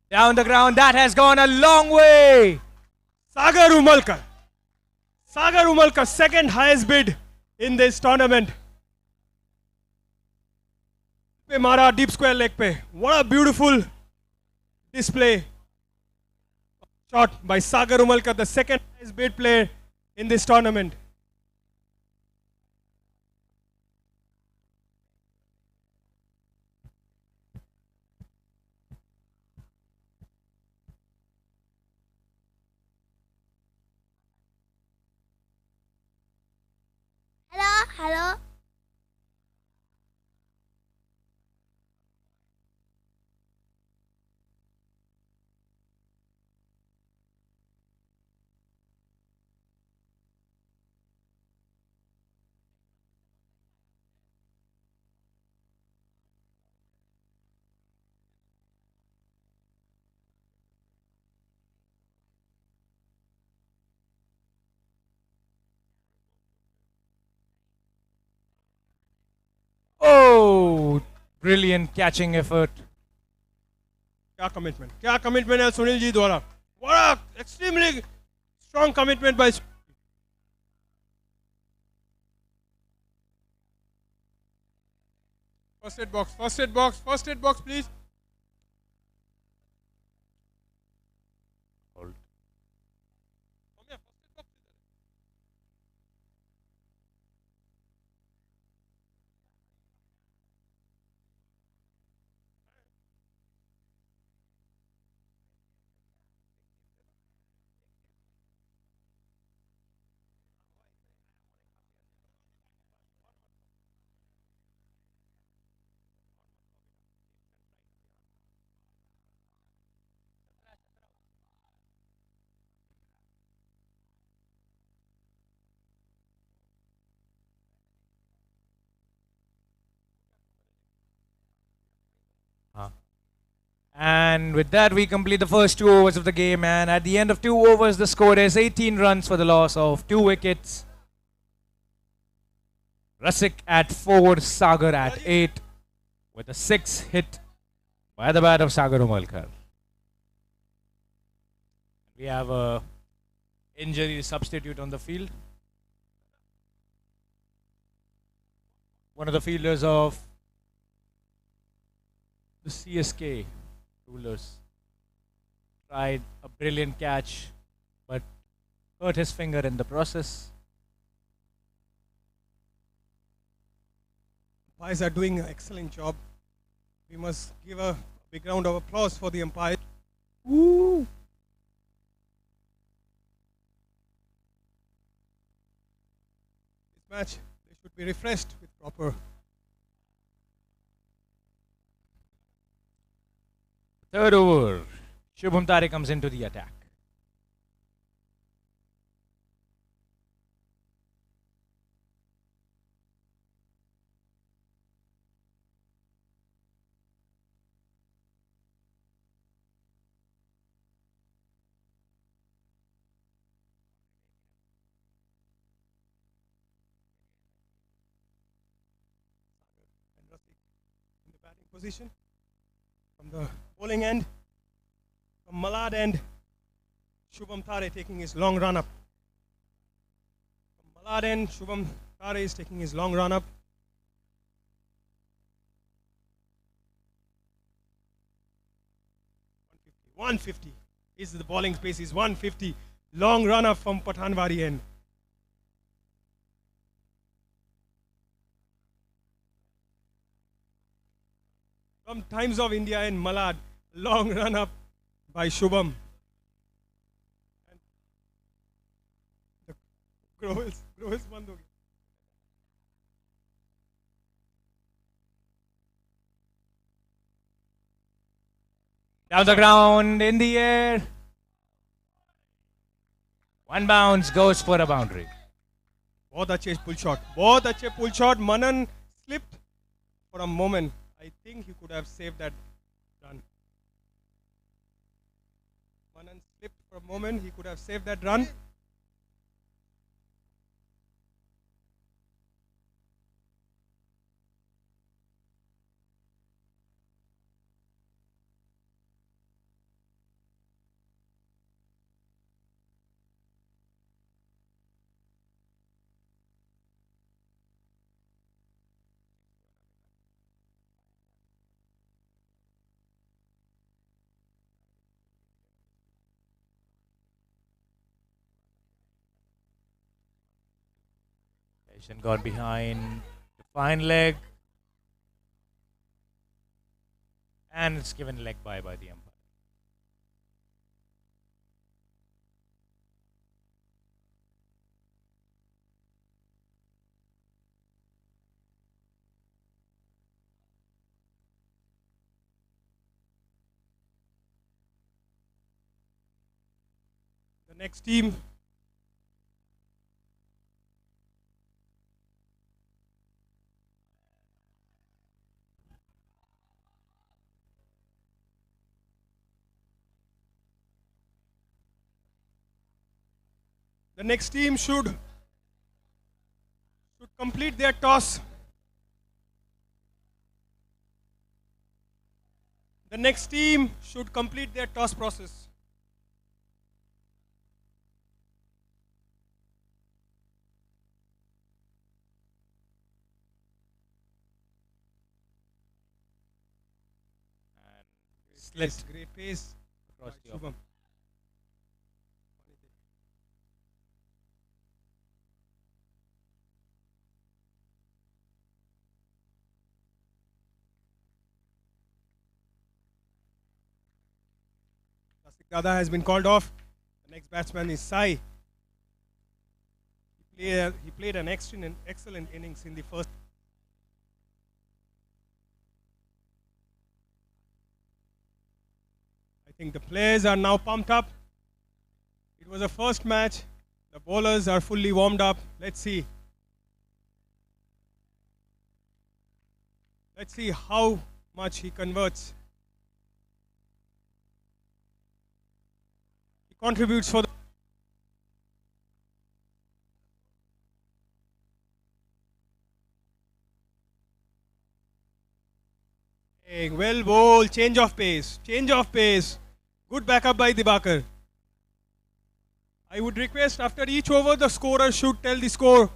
Down the ground, that has gone a long way. Sagar Umalkar. Sagar Umalkar, second highest bid in this tournament. Pe mara deep square leg pe. What a beautiful display. Shot by Sagar Umalkar, the second highest bid player in this tournament. Hello. Oh, brilliant catching effort. क्या commitment है सुनील जी द्वारा. What a extremely strong commitment by. First aid box, please. Hold. And with that, we complete the first 2 overs of the game. And at the end of 2 overs, the score is 18 runs for the loss of 2 wickets. Rasik at 4, Sagar at 8, with a 6 hit by the bat of Sagar Umalkar. We have a injury substitute on the field. One of the fielders of the CSK Rulers tried a brilliant catch but hurt his finger in the process. Umpires are doing an excellent job. We must give a big round of applause for the umpires. Woo! This match, they should be refreshed with proper. Third over, Shubham Tare comes into the attack. In the batting position. From the bowling end, from Malad end, Shubham Tare taking his long run up. Malad end, Shubham Tare is taking his long run up. 150 is the bowling pace is 150. Long run up from Pathanwari end. From Times of India and Malad, long run up by Shubham. And the Groves band ho gaya. Down the ground, in the air. One bounce goes for a boundary. बहुत अच्छे pull shot. बहुत अच्छे pull shot. Manan slipped for a moment. I think he could have saved that run. Manan slipped for a moment. He could have saved that run. Asian gone behind the fine leg. And it's given leg by the umpire. The next team. The next team should complete their toss. The next team should complete their toss process. Slipped. Great pace Across by the Shubham. Dada has been called off. The next batsman is Sai. He played an excellent innings in the first. I think the players are now pumped up. It was a first match. The bowlers are fully warmed up. Let's see. Let's see how much he converts. Contributes for the well bowled, change of pace, good backup by Dibakar. I would request after each over the scorer should tell the score.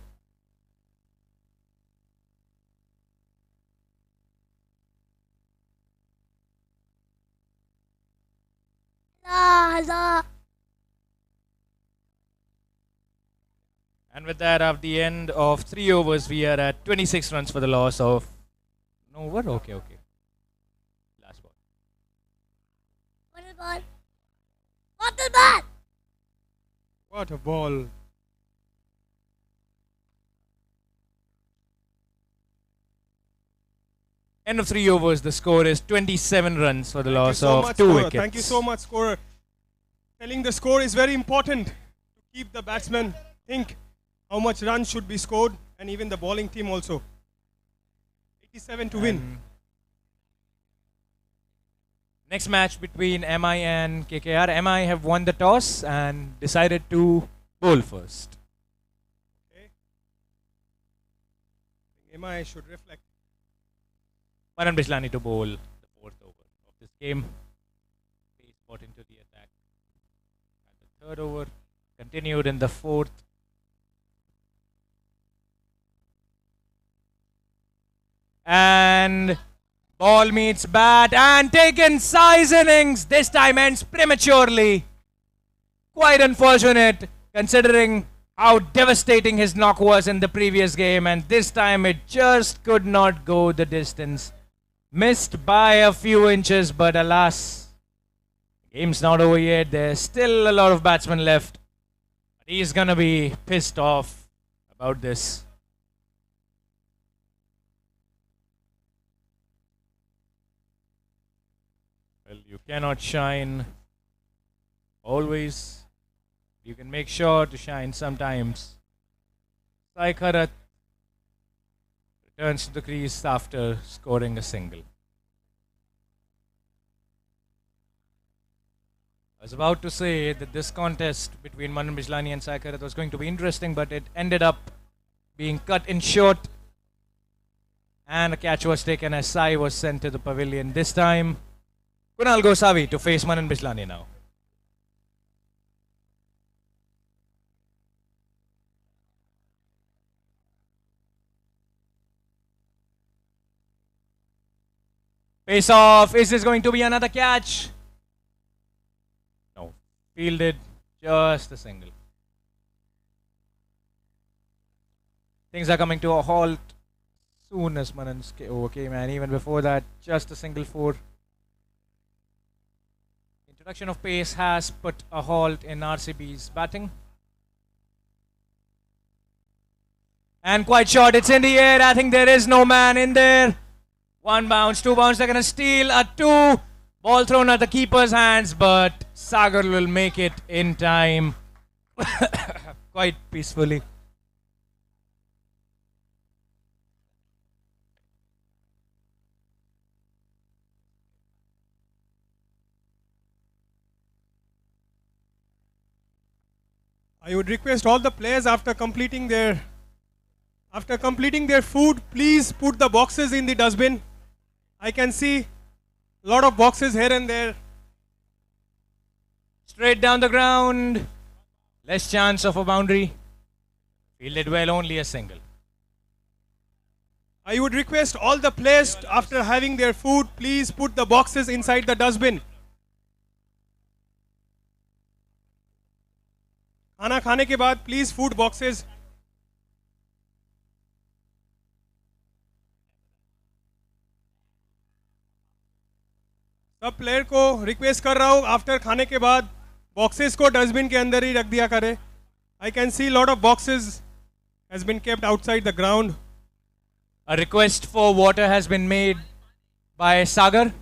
And with that, at the end of 3 overs, we are at 26 runs for the loss of... No over? Okay. Last ball. What a ball. End of 3 overs, the score is 27 runs for the loss so of much, 2 scorer. wickets. Thank you so much, scorer. Telling the score is very important to keep the batsman think how much runs should be scored, and even the bowling team also. 87 to win. Next match between MI and KKR. MI have won the toss and decided to bowl first. Okay. MI should reflect. Manan Bishlani to bowl the 4th over of this game. Pace got into the attack. And the 3rd over continued in the 4th. And ball meets bat and taken size innings. This time ends prematurely. Quite unfortunate considering how devastating his knock was in the previous game, and this time it just could not go the distance. Missed by a few inches, but alas, game's not over yet. There's still a lot of batsmen left. He's gonna be pissed off about this. Well, you cannot shine always. You can make sure to shine sometimes. Sai Kharat returns to the crease after scoring a single. I was about to say that this contest between Manan Bijlani and Sai Kharat was going to be interesting, but it ended up being cut in short. And a catch was taken as Sai was sent to the pavilion. This time, Kunal Gosavi to face Manan Bijlani now. Face off. Is this going to be another catch? No. Fielded. Just a single. Things are coming to a halt soon as Manan's overcame, and even before that, just a single four. Introduction of pace has put a halt in RCB's batting. And quite short. It's in the air. I think there is no man in there. 1 bounce, 2 bounce, they're going to steal a 2. Ball thrown at the keeper's hands, but Sagar will make it in time. Quite peacefully. I would request all the players after completing their food, please put the boxes in the dustbin. I can see a lot of boxes here and there. Straight down the ground. Less chance of a boundary. Fielded well, only a single. I would request all the players after having their food, please put the boxes inside the dustbin. खाना खाने के बाद please food boxes. सब player को request कर रहा हूँ after खाने के बाद बॉक्सेस को डस्टबिन के अंदर ही रख दिया करें. I can see lot of boxes has been kept outside the ground. A request for water has been made by Sagar.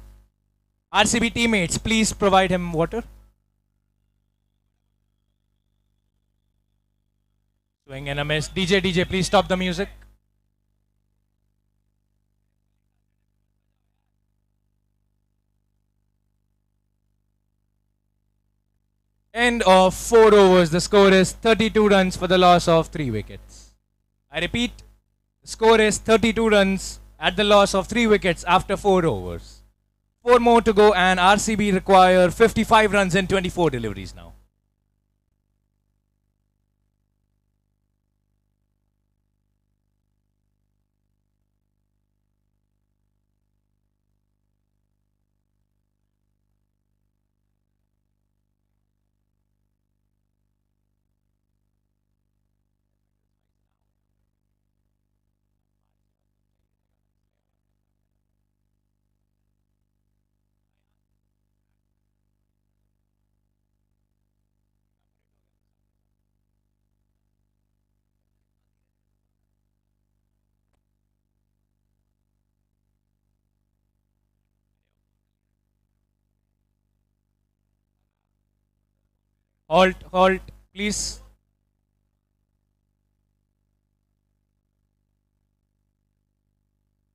RCB teammates, please provide him water. Swing and a miss. DJ, please stop the music. End of 4 overs. The score is 32 runs for the loss of 3 wickets. I repeat, the score is 32 runs at the loss of 3 wickets after 4 overs. 4 more to go, and RCB require 55 runs in 24 deliveries now. Halt, please.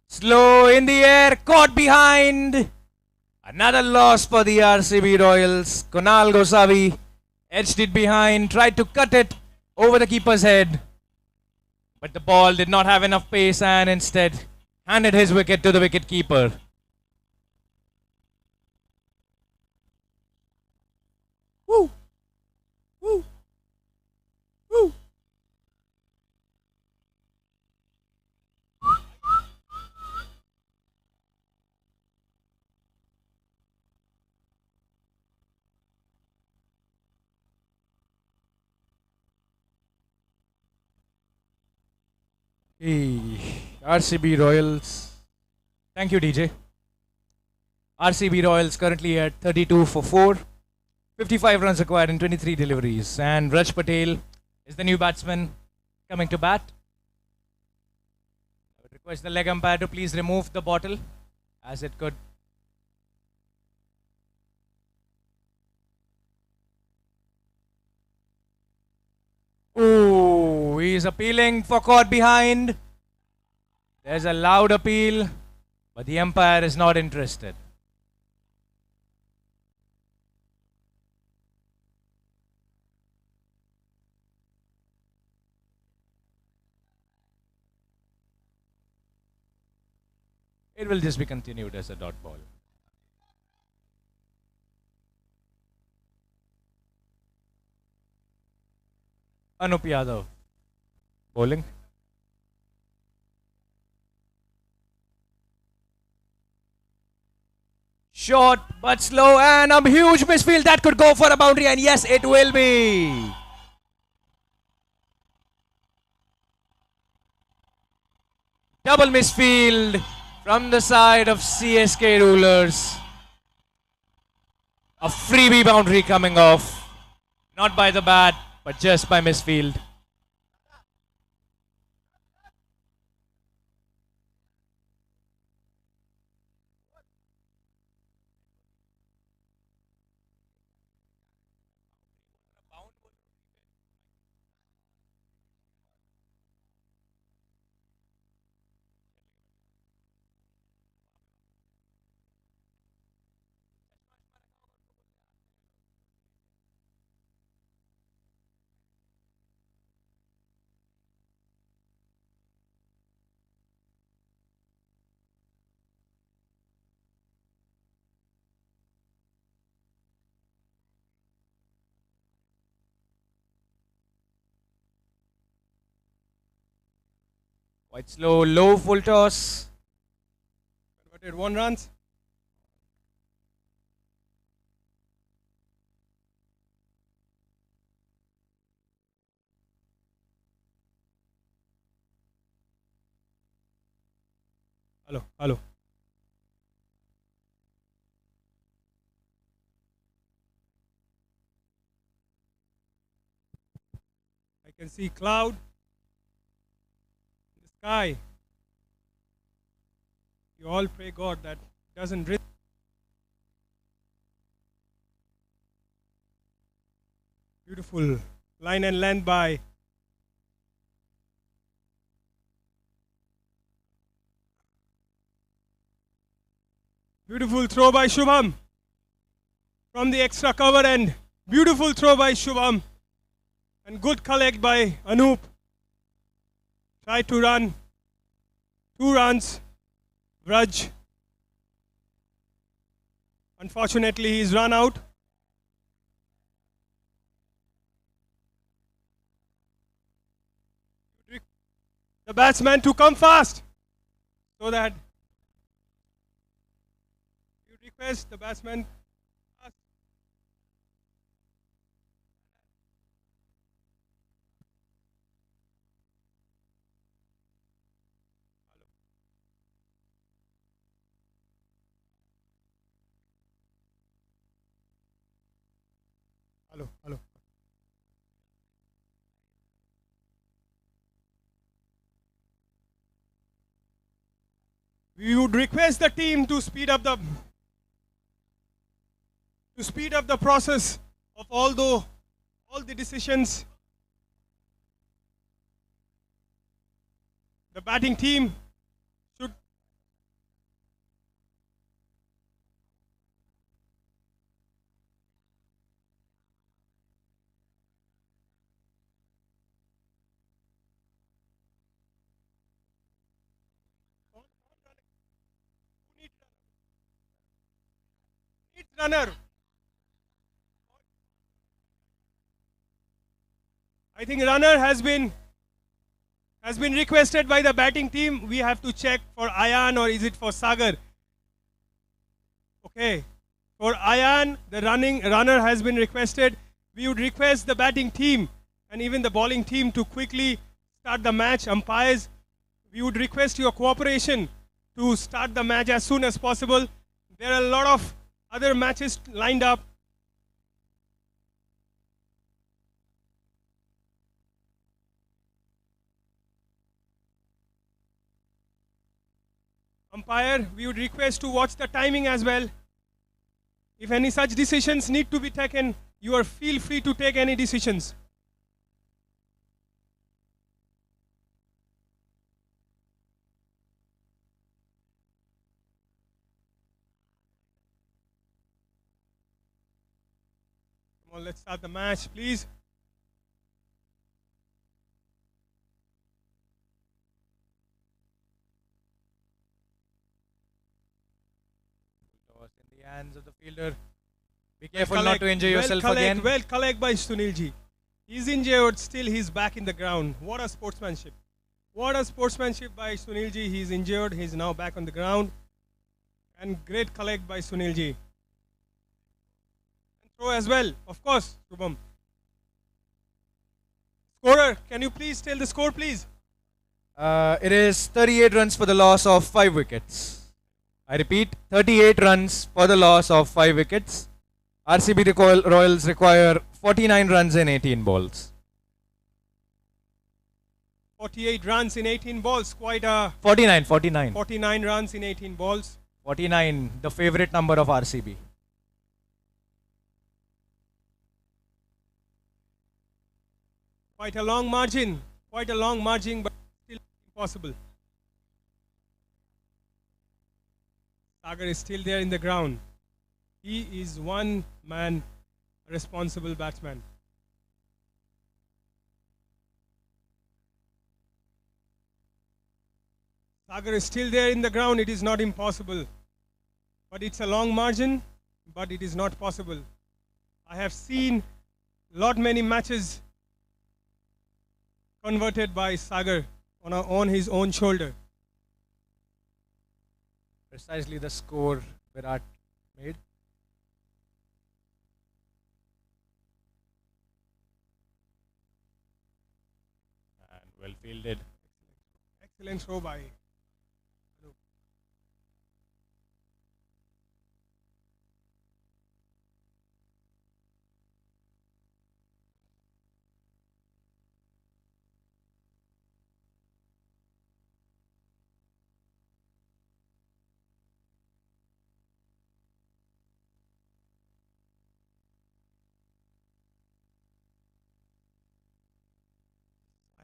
Slow in the air, caught behind. Another loss for the RCB Royals. Kunal Gosavi edged it behind, tried to cut it over the keeper's head. But the ball did not have enough pace and instead handed his wicket to the wicket keeper. Woo! Woo! Woo! RCB Royals. Thank you, DJ. RCB Royals currently at 32 for 4. 55 runs required in 23 deliveries. And Raj Patel is the new batsman coming to bat. I would request the leg umpire to please remove the bottle, as it could. Ooh, he's appealing for caught behind. There's a loud appeal, but the umpire is not interested. It will just be continued as a dot ball. Anup Yadav bowling. Short but slow, and a huge misfield that could go for a boundary, and yes, it will be. Double misfield from the side of CSK Rulers. A freebie boundary coming off, not by the bat, but just by misfield. Quite slow, low full toss. Converted 1 runs. Hello. I can see cloud in the sky. You all pray God that doesn't drift. Beautiful line and length by beautiful throw by Shubham from the extra cover end. Beautiful throw by Shubham and good collect by Anup. Tried to run 2 runs. Vraj. Unfortunately, he's run out. The batsman to come fast so that you request the batsman. Hello. We would request the team to speed up the process of all the decisions. The batting team should runner. I think runner has been requested by the batting team. We have to check for Ayan or is it for Sagar. Okay, for Ayan the runner has been requested. We would request the batting team and even the bowling team to quickly start the match. Umpires we would request your cooperation to start the match as soon as possible. There are a lot of other matches lined up. Umpire, we would request to watch the timing as well. If any such decisions need to be taken, you are feel free to take any decisions. Come on, let's start the match, please. Toss in the hands of the fielder. Be careful not to injure yourself again. Well collect by Sunilji. He's injured, still he's back in the ground. What a sportsmanship. What a sportsmanship by Sunilji. He's injured, he's now back on the ground. And great collect by Sunilji. And throw as well, of course, Shubham. Scorer, can you please tell the score, please? It is 38 runs for the loss of 5 wickets. I repeat, 38 runs for the loss of 5 wickets. RCB Royals require 49 runs in 18 balls. 48 runs in 18 balls, quite a... 49. 49 runs in 18 balls. 49, the favorite number of RCB. Quite a long margin, but still impossible. Sagar is still there in the ground. He is one man responsible batsman. Sagar is still there in the ground. It is not impossible. But it's a long margin, but it is not possible. I have seen many matches converted by Sagar on his own shoulder. Precisely the score Virat made. And well fielded. Excellent throw by Anup.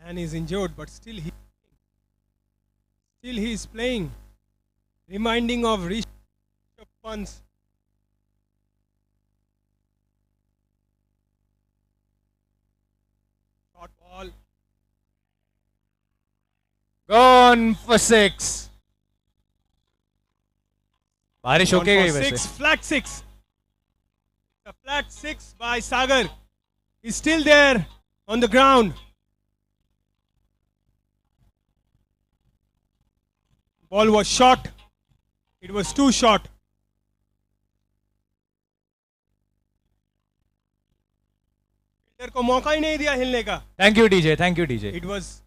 And is injured, but still he is playing, reminding of Rishabh Pant's. Short ball. Gone for 6. बारिश Gone होके for गई वैसे. flat 6. The flat 6 by Sagar is still there on the ground. Ball was short. It was too short. Fielder को मौका ही नहीं दिया हिलने का. Thank you, DJ. Thank you, DJ. It was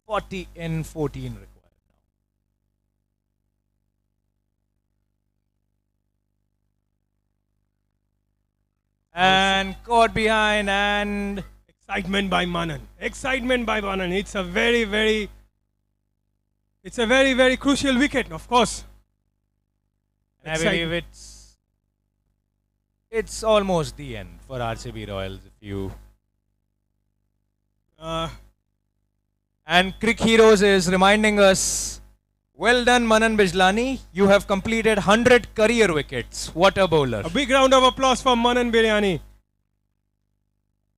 40 in 14 required now. And caught behind and excitement by Manan. Excitement by Manan. It's a very, very crucial wicket, of course. I believe it's almost the end for RCB Royals if you. And Crick Heroes is reminding us, well done Manan Bijlani, you have completed 100 career wickets. What a bowler. A big round of applause for Manan Bijlani.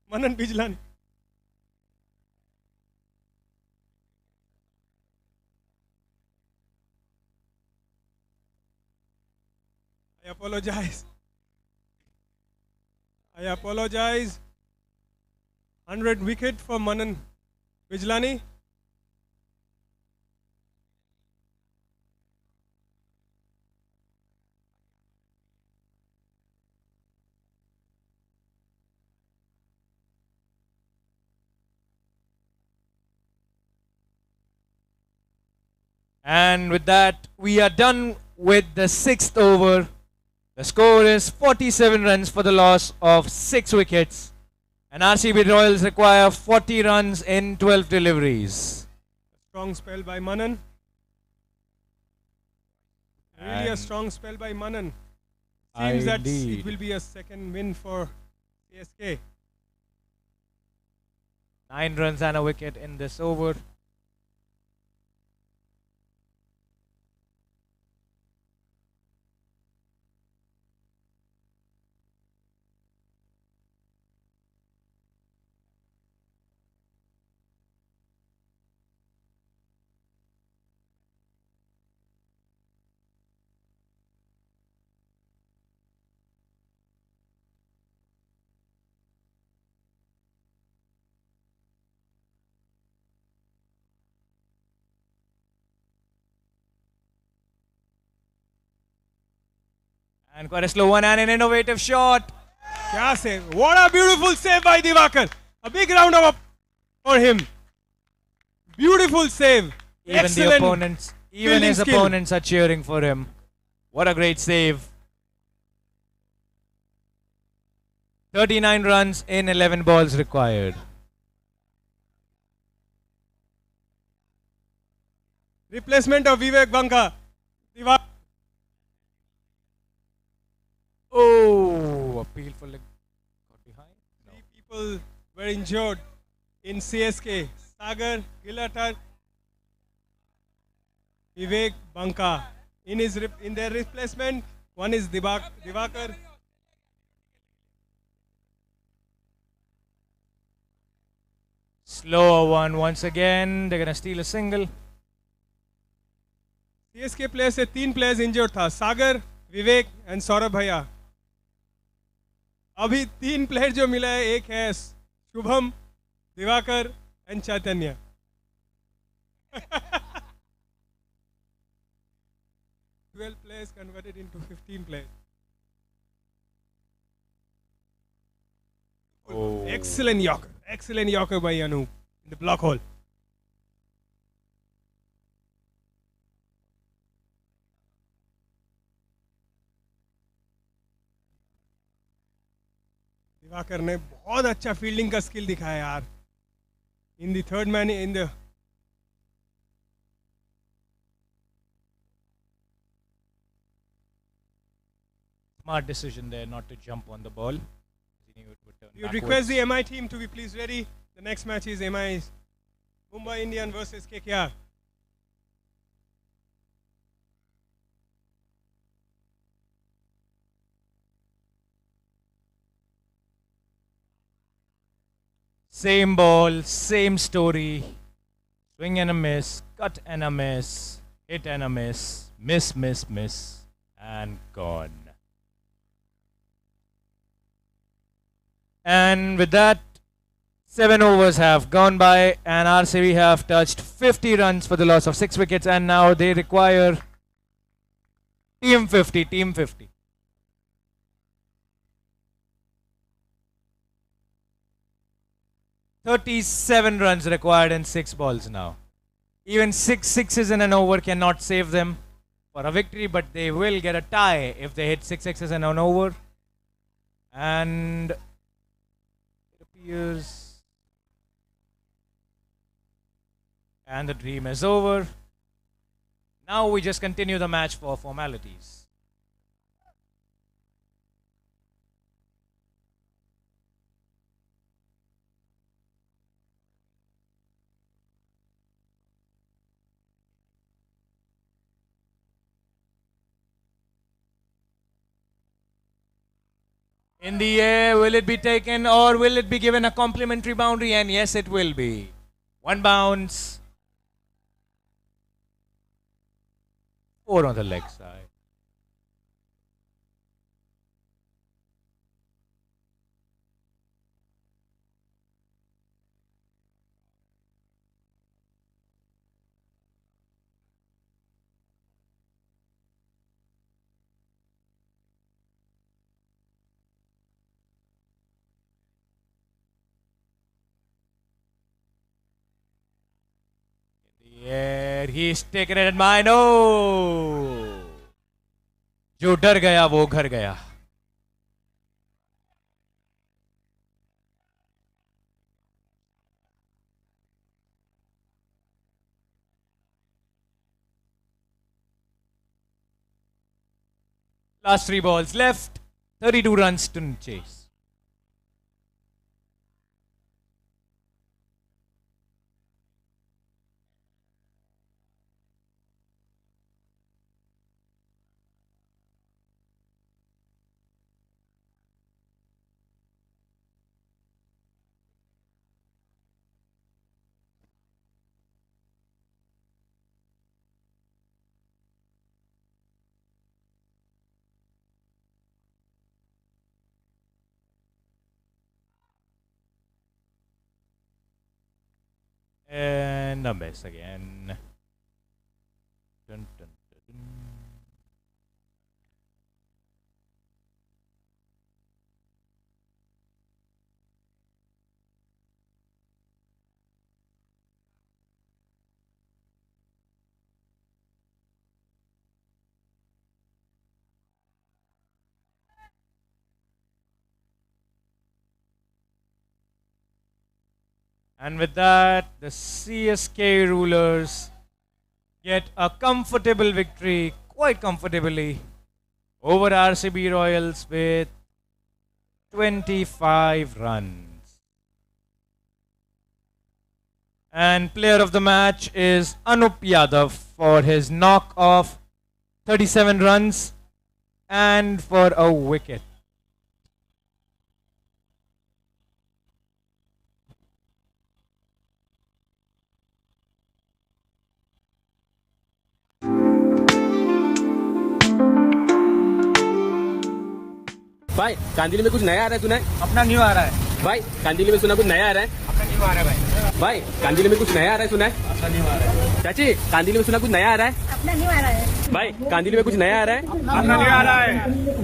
Manan Bijlani. I apologize. 100 wicket for Manan Bijlani. And with that, we are done with the 6th over. The score is 47 runs for the loss of 6 wickets. And RCB Royals require 40 runs in 12 deliveries. Strong spell by Manan. Really a strong spell by Manan. Seems that it will be a second win for CSK. 9 runs and a wicket in this over. And quite a slow one and an innovative shot. Kya save? What a beautiful save by Diwakar. A big round of applause for him. Beautiful save. Even Excellent the opponents, even fielding his skill. opponents are cheering for him. What a great save. 39 runs in 11 balls required. Replacement of Vivek Banka. Diwakar. Oh, appeal for leg. Got behind. No. 3 people were injured in CSK. Sagar, Gilatar, Vivek Banka. In their replacement, one is Diwakar. Slower one once again. They're gonna steal a single. CSK player से 3 players injured था, सागर, विवेक and Saurabh भैया. अभी 3 player जो मिला है, एक है Shubham, Diwakar and Chaitanya. 12 players converted into 15 players. Oh. Excellent Yorker by Anup in the block hole. Diwakar ने बहुत अच्छा फील्डिंग का स्किल दिखाया यार. In the third man in the Smart decision there not to jump on the ball. He knew it would turn You backwards. request the MI team to be please ready. The next match is MI's Mumbai Indian versus KKR. Same ball, same story. Swing and a miss, cut and a miss, hit and a miss, miss, and gone. And with that, 7 overs have gone by, and RCB have touched 50 runs for the loss of 6 wickets, and now they require Team 50. 37 runs required in 6 balls now. Even 6 sixes in an over cannot save them for a victory, but they will get a tie if they hit 6 sixes in an over. And it appears. And the dream is over. Now we just continue the match for formalities. In the air, will it be taken or will it be given a complimentary boundary? And yes, it will be. 1 bounce. 4 on the leg side. Yeah, but he's taken it at mine. Oh! जो डर गया वो घर गया. Last 3 balls left. 32 runs to chase. And a miss again. Dun, dun, dun, dun. And with that, the CSK Rulers get a comfortable victory, quite comfortably, over RCB Royals with 25 runs. And player of the match is Anup Yadav for his knock of 37 runs and for a wicket. भाई कांदिली में कुछ नया आ रहा है सुना है? अपना new आ रहा है भाई कांदिली में सुना कुछ नया आ रहा है? अपना न्यू आ रहा है भाई कांदिली में कुछ नया आ रहा है सुना है? अपना न्यू आ रहा है चाची कांदिली में सुना कुछ नया आ रहा है? अपना न्यू आ रहा है. भाई कांदिली में कुछ नया आ रहा है? अपना न्यू आ रहा है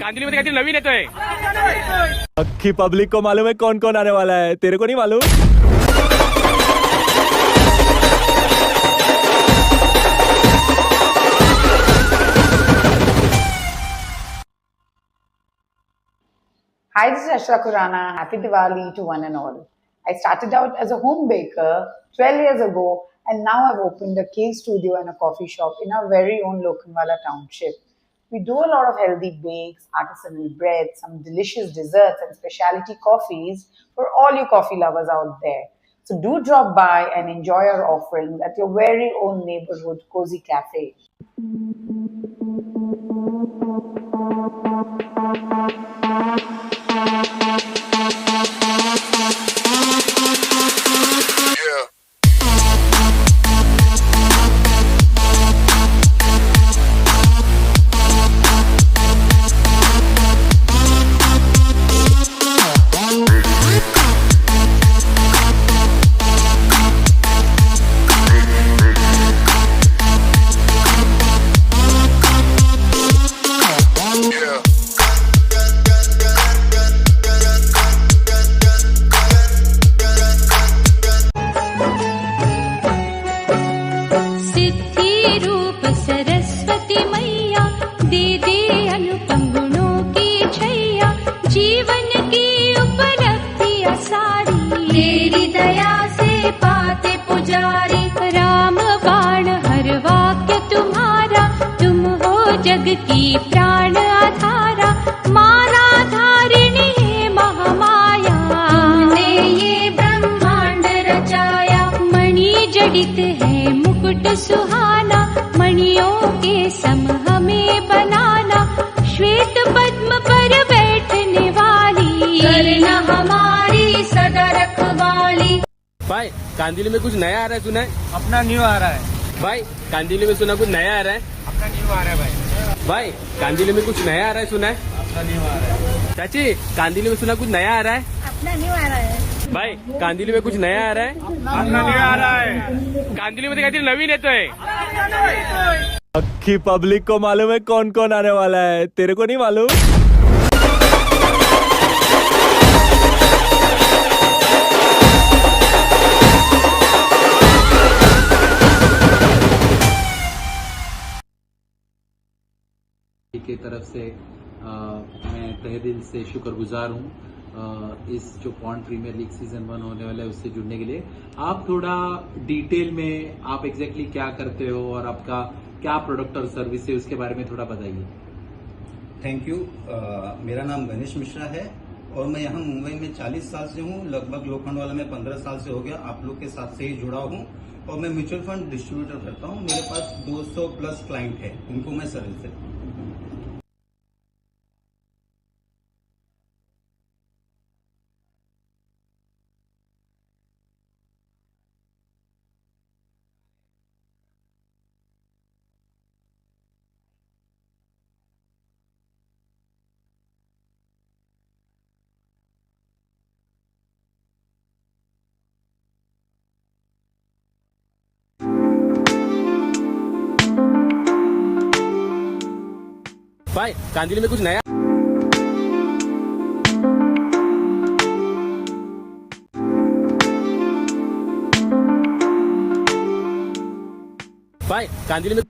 कांदिली में तो कहते हैं नवीन है तो है. अक्की पब्लिक को मालूम है कौन कौन आने वाला है, तेरे को नहीं मालूम? Hi, this is Ashra Khurana. Happy Diwali to one and all. I started out as a home baker 12 years ago, and now I've opened a cake studio and a coffee shop in our very own Lokhandwala township. We do a lot of healthy bakes, artisanal bread, some delicious desserts, and specialty coffees for all you coffee lovers out there. So do drop by and enjoy our offerings at your very own neighborhood cozy cafe. जग की प्राण आधारा माना धारिणी है महामाया तुमने ये ब्रह्मांड रचाया मणि जडित है मुकुट सुहाना मणियों के सम हमें बनाना श्वेत पद्म पर बैठने वाली करना हमारी सदा रखवाली। भाई कांदिली में कुछ नया आ रहा है सुना है? अपना न्यू आ रहा है भाई कांदिली में सुना कुछ नया आ रहा है? अपना न्यू आ रहा है भाई कांदिली में कुछ नया आ रहा है सुना है? अपना न्यू आ रहा है चाची कांदिली में सुना कुछ नया आ रहा है? अपना न्यू आ रहा है. भाई कांदिली में कुछ नया आ रहा है? अपना न्यू आ रहा है कांदिली में तो कहते हैं नवीन है तो है. अक्की पब्लिक को मालूम है कौन कौन आने वाला है, तेरे को नहीं मालूम? की तरफ से मैं तहे दिल से शुक्रगुजार हूँ इस जो पॉन्ड प्रीमियर लीग सीजन 1 होने वाला है उससे जुड़ने के लिए। आप थोड़ा डिटेल में आप एग्जैक्टली क्या करते हो और आपका क्या प्रोडक्ट और सर्विस है उसके बारे में थोड़ा बताइए। Thank you. मेरा नाम गणेश मिश्रा है और मैं यहाँ मुंबई में 40 साल से हूँ। लगभग लोखंडवाला में 15 साल से हो गया। आप लोग के साथ से ही जुड़ा हूँ और मैं म्यूचुअल फंड डिस्ट्रीब्यूटर करता हूँ। मेरे पास 200 प्लस क्लाइंट है, उनको मैं सर्विस देता हूँ। भाई कांदिली में कुछ नया भाई कांदिली में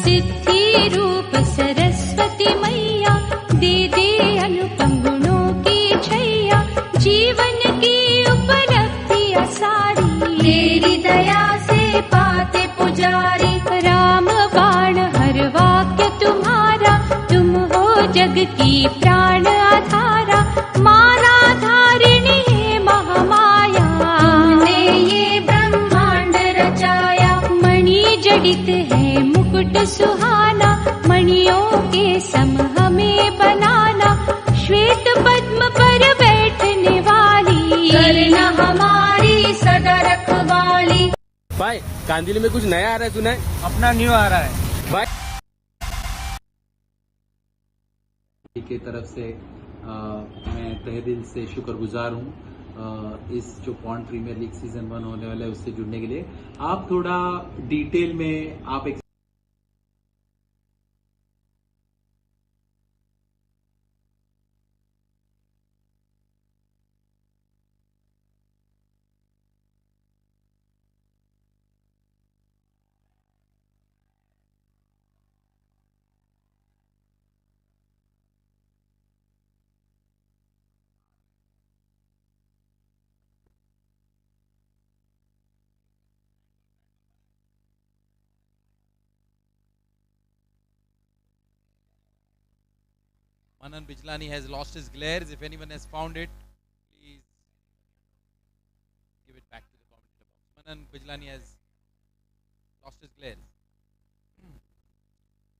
सिद्धि रूप सरस्वती मैया दे दे अनुपम गुणों की छैया जीवन की उपलब्धि सारी तेरी दया से पाते पुजारी राम बाण हर वाक्य तुम्हारा तुम हो जग की प्राण आधारा मारा धारिणी है महामाया तुमने ये ब्रह्मांड रचाया मणि जडित है मुकुट सुहाना मणियों के सम हमें बनाना श्वेत पद्म पर बैठने वाली करना हमारी सदा रखवाली। भाई कांदिली में कुछ नया आ रहा है, सुना है? अपना न्यू आ रहा है भाई की तरफ से मैं तहे दिल से शुक्रगुजार हूँ इस जो पॉन्ड प्रीमियर लीग सीजन 1 होने वाला है उससे जुड़ने के लिए। आप थोड़ा डिटेल में आप Manan Bijlani has lost his glares. If anyone has found it, please give it back to the commentator box. Manan Bijlani has lost his glares.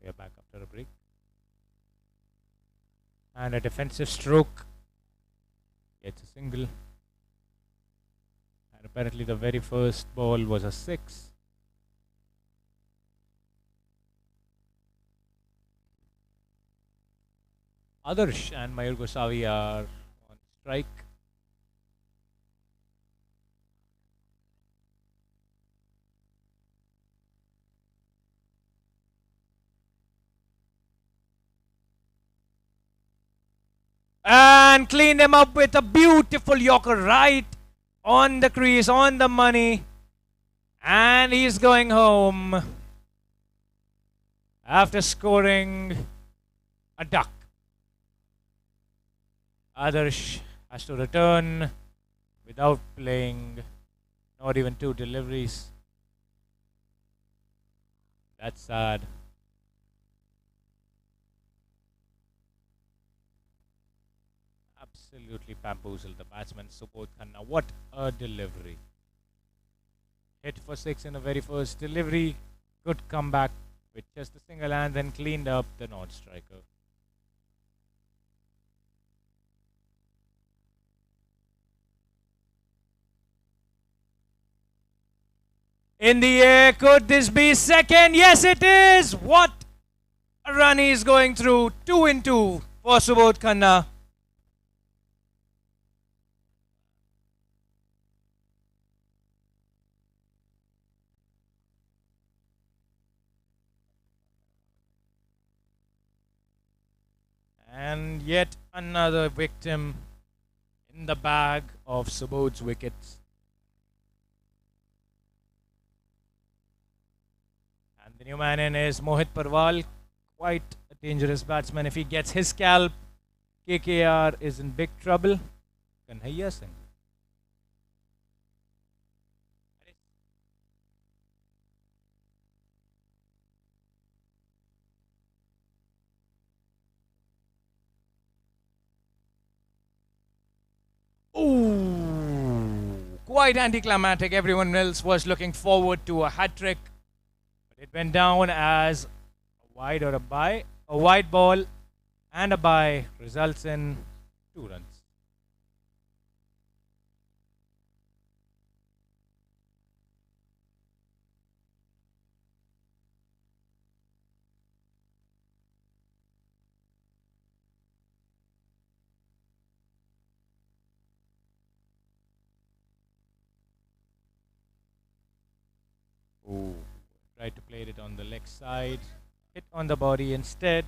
We are back after a break. And a defensive stroke. Gets a single. And apparently the very first ball was a 6. Adarsh and Mayur Gosavi are on strike. And cleaned him up with a beautiful Yorker right on the crease, on the money. And he's going home after scoring a duck. Adarsh has to return without playing, not even 2 deliveries. That's sad. Absolutely bamboozled the batsman Subodh Khanna. What a delivery. Hit for 6 in the very first delivery. Good comeback with just a single and then cleaned up the non-striker. In the air, could this be second? Yes, it is. What a run he's going through. 2 in 2 for Subodh Khanna. And yet another victim in the bag of Subodh's wickets. And the new man in is Mohit Parwal, quite a dangerous batsman. If he gets his scalp, KKR is in big trouble. Kanhaiya Singh. Ooh, quite anticlimactic. Everyone else was looking forward to a hat trick, but it went down as a wide or a bye. A wide ball and a bye results in 2 runs. Ooh, tried to play it on the leg side, hit on the body instead.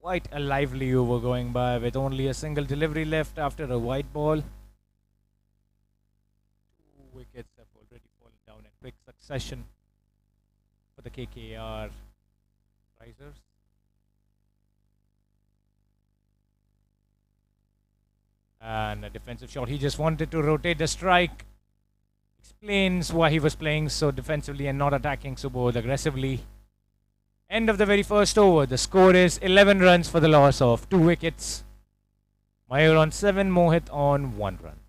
Quite a lively over going by with only a single delivery left after a white ball. 2 wickets have already fallen down in quick succession for the KKR Risers. And a defensive shot. He just wanted to rotate the strike. Explains why he was playing so defensively and not attacking Subodh aggressively. End of the very first over. The score is 11 runs for the loss of 2 wickets. Mayur on 7, Mohit on 1 run.